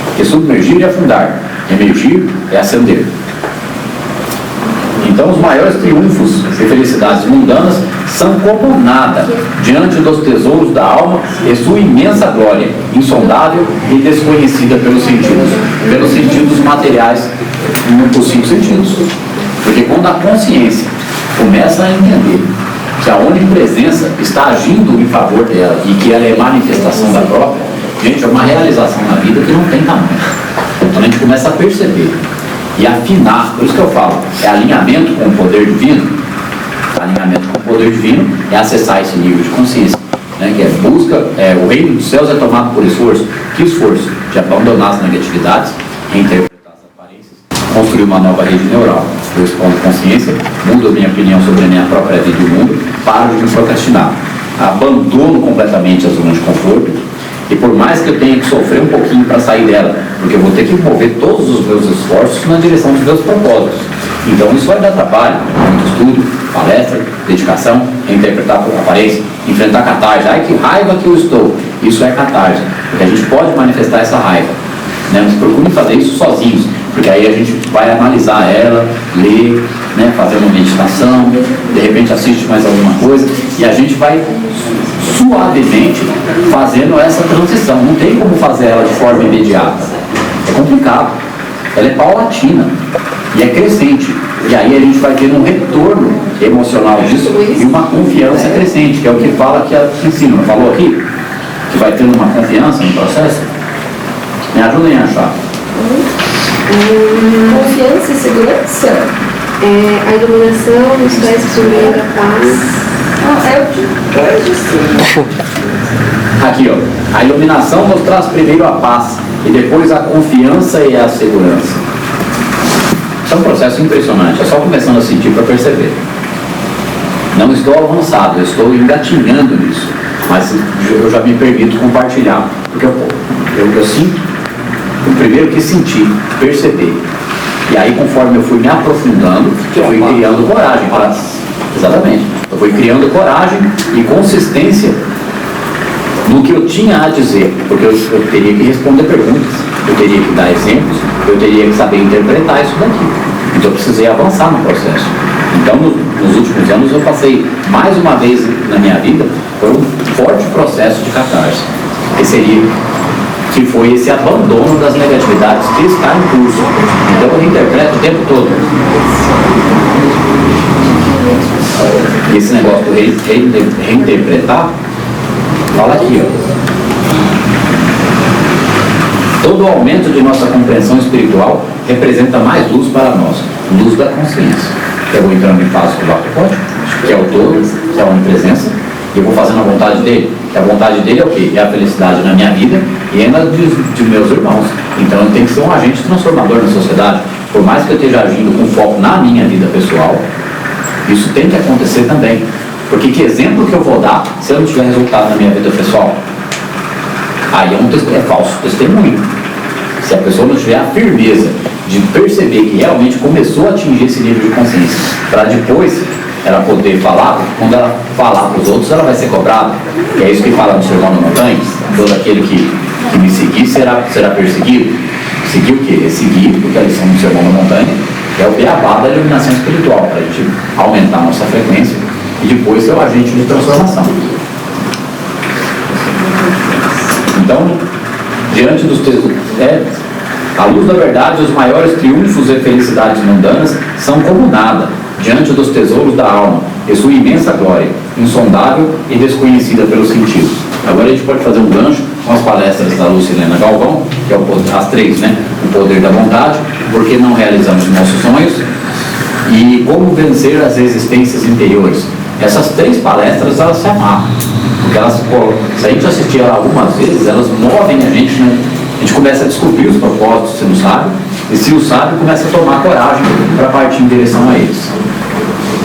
Porque submergir é afundar, emergir é ascender. Então os maiores triunfos e felicidades mundanas são como nada diante dos tesouros da alma e sua imensa glória, insondável e desconhecida pelos sentidos materiais, os 5 sentidos. Porque quando a consciência começa a entender que a onipresença está agindo em favor dela e que ela é manifestação da própria, gente, é uma realização na vida que não tem tamanho. Então a gente começa a perceber e afinar, por isso que eu falo, é alinhamento com o poder divino. Alinhamento com o poder divino é acessar esse nível de consciência, né, que é busca, o reino dos céus é tomado por esforço. Que esforço? De abandonar as negatividades, reinterpretar as aparências, construir uma nova rede neural. Eu expondo consciência, mudo a minha opinião sobre a minha própria vida e o mundo, paro de me procrastinar, abandono completamente a zona de conforto. E por mais que eu tenha que sofrer um pouquinho para sair dela, porque eu vou ter que mover todos os meus esforços na direção dos meus propósitos. Então isso vai dar trabalho, muito estudo, palestra, dedicação, reinterpretar a aparência, enfrentar catarse. Ai, que raiva que eu estou. Isso é catarse, porque a gente pode manifestar essa raiva. Né? Mas procurem fazer isso sozinhos, porque aí a gente vai analisar ela, ler, né? Fazer uma meditação, de repente assiste mais alguma coisa, e a gente vai suavemente fazendo essa transição. Não tem como fazer ela de forma imediata. É complicado. Ela é paulatina e é crescente. E aí a gente vai tendo um retorno emocional disso e uma confiança crescente, que é o que fala aqui em cima. Não falou aqui? Que vai tendo uma confiança no processo? Me ajudem a achar. Confiança e segurança? A iluminação, os pés sobre a paz. Aqui, ó. A iluminação nos traz primeiro a paz e depois a confiança e a segurança. Isso é um processo impressionante. É só começando a sentir para perceber. Não estou avançado, eu estou engatinhando nisso. Mas eu já me permito compartilhar. Porque eu sinto, o primeiro que sentir, perceber. E aí, conforme eu fui me aprofundando, eu fui criando coragem para... Exatamente. Eu fui criando coragem e consistência no que eu tinha a dizer, porque eu teria que responder perguntas, eu teria que dar exemplos, eu teria que saber interpretar isso daqui. Então eu precisei avançar no processo. Então nos últimos anos eu passei mais uma vez na minha vida por um forte processo de catarse, que foi esse abandono das negatividades que está em curso. Então eu reinterpreto o tempo todo. Esse negócio de reinterpretar, fala aqui, ó. Todo aumento de nossa compreensão espiritual representa mais luz para nós, luz da consciência. Eu vou entrando em fase com o pacote, que é o todo, que é a onipresença, e eu vou fazendo a vontade dele. E a vontade dele é o quê? É a felicidade na minha vida e na de meus irmãos. Então eu tenho que ser um agente transformador na sociedade. Por mais que eu esteja agindo com foco na minha vida pessoal, isso tem que acontecer também. Porque que exemplo que eu vou dar se eu não tiver resultado na minha vida pessoal? Aí é falso testemunho. Se a pessoa não tiver a firmeza de perceber que realmente começou a atingir esse nível de consciência, para depois ela poder falar, porque quando ela falar para os outros, ela vai ser cobrada. E é isso que fala no Sermão da Montanha: todo aquele que me seguir será perseguido. Seguir o quê? É seguir, porque a lição do Sermão da Montanha é o beabá da iluminação espiritual, para a gente aumentar a nossa frequência e depois ser o agente de transformação. Então, diante dos textos, à luz da verdade, os maiores triunfos e felicidades mundanas são como nada diante dos tesouros da alma e sua imensa glória, insondável e desconhecida pelos sentidos. Agora a gente pode fazer um gancho com as palestras da Lucilena Galvão, que é as 3, né? O poder da vontade, por que não realizamos nossos sonhos e como vencer as resistências interiores. Essas 3 palestras, elas se amarram, porque se a gente assistir ela algumas vezes, elas movem a gente, né? A gente começa a descobrir os propósitos, se não sabe, e se o sabe, começa a tomar coragem para partir em direção a eles.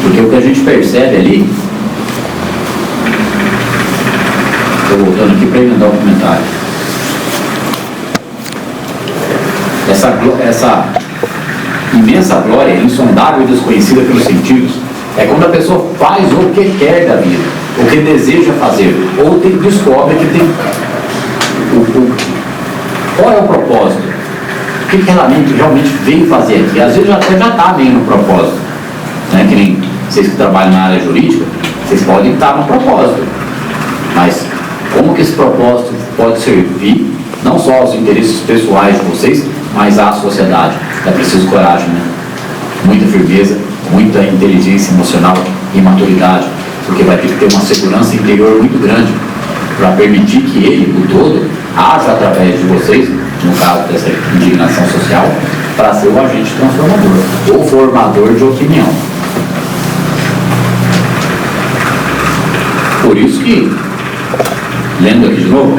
Porque o que a gente percebe ali, estou voltando aqui para emendar o comentário, essa imensa glória, insondável e desconhecida pelos sentidos, é quando a pessoa faz o que quer da vida, o que deseja fazer, ou descobre que tem qual é o propósito, o que ela realmente veio fazer aqui. Às vezes já está meio no propósito, né? Que nem vocês que trabalham na área jurídica, vocês podem estar no propósito, mas como que esse propósito pode servir não só aos interesses pessoais de vocês, mas à sociedade? É preciso coragem, né? Muita firmeza, muita inteligência emocional e maturidade, porque vai ter que ter uma segurança interior muito grande para permitir que ele, o todo, haja através de vocês, no caso dessa indignação social, para ser o agente transformador, ou formador de opinião. Por isso que, lendo aqui de novo,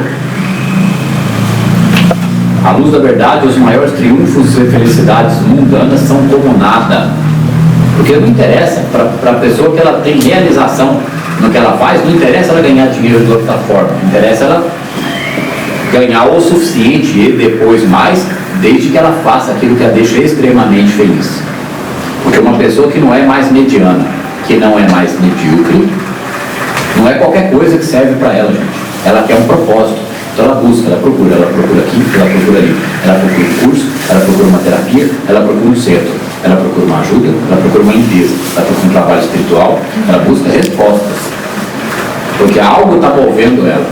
à luz da verdade, os maiores triunfos e felicidades mundanas são como nada. Porque não interessa para a pessoa que ela tem realização no que ela faz, não interessa ela ganhar dinheiro de outra forma, interessa ela ganhar o suficiente e depois mais, desde que ela faça aquilo que a deixa extremamente feliz. Porque uma pessoa que não é mais mediana, que não é mais medíocre, não é qualquer coisa que serve para ela, gente. Ela quer um propósito. Então ela busca, ela procura aqui, ela procura ali. Ela procura um curso, ela procura uma terapia, ela procura um centro, ela procura uma ajuda, ela procura uma limpeza, ela procura um trabalho espiritual, ela busca respostas. Porque algo está movendo ela.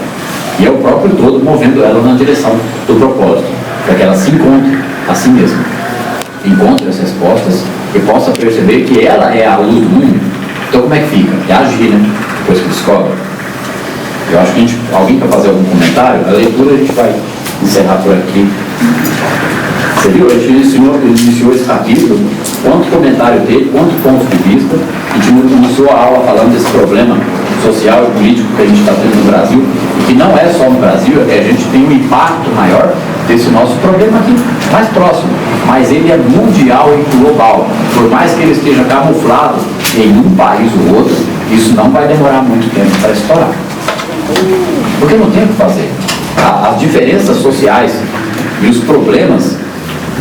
E é o próprio todo movendo ela na direção do propósito, para que ela se encontre a si mesma. Encontre as respostas e possa perceber que ela é a luz do mundo. Então como é que fica? É agir, né? Depois que descobre. Eu acho que alguém quer fazer algum comentário? A leitura a gente vai encerrar por aqui. Você viu? A gente iniciou esse capítulo, quanto comentário teve, quanto ponto de vista. A gente iniciou a aula falando desse problema social e político que a gente está tendo no Brasil, e que não é só no Brasil, é que a gente tem um impacto maior desse nosso problema aqui, mais próximo, mas ele é mundial e global. Por mais que ele esteja camuflado em um país ou outro, isso não vai demorar muito tempo para estourar. Porque não tem o que fazer. As diferenças sociais e os problemas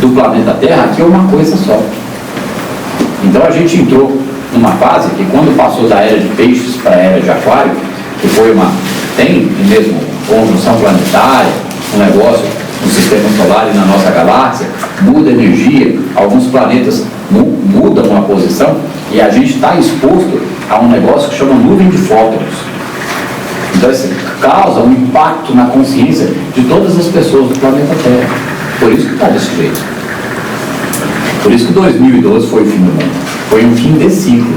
do planeta Terra aqui é uma coisa só. Então a gente entrou numa fase que, quando passou da era de peixes para a era de aquário, que foi tem mesmo conjunção planetária, um negócio no sistema solar e na nossa galáxia, muda energia, alguns planetas mudam a posição, e a gente está exposto a um negócio que chama nuvem de fótons. Então isso causa um impacto na consciência de todas as pessoas do planeta Terra. Por isso que está desse jeito. Por isso que 2012 foi o fim do mundo. Foi um fim de ciclo.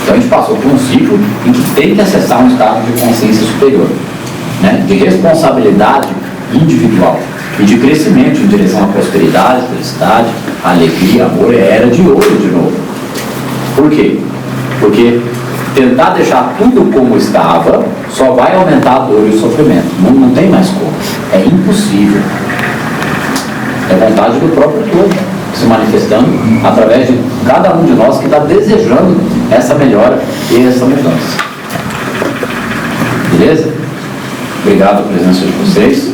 Então a gente passou por um ciclo em que tem que acessar um estado de consciência superior, né? De responsabilidade individual e de crescimento em direção à prosperidade, felicidade, alegria, amor. É era de ouro de novo. Por quê? Porque tentar deixar tudo como estava só vai aumentar a dor e o sofrimento. Não tem mais como. É impossível. É vontade do próprio todo se manifestando através de cada um de nós que está desejando essa melhora e essa mudança. Beleza? Obrigado pela presença de vocês.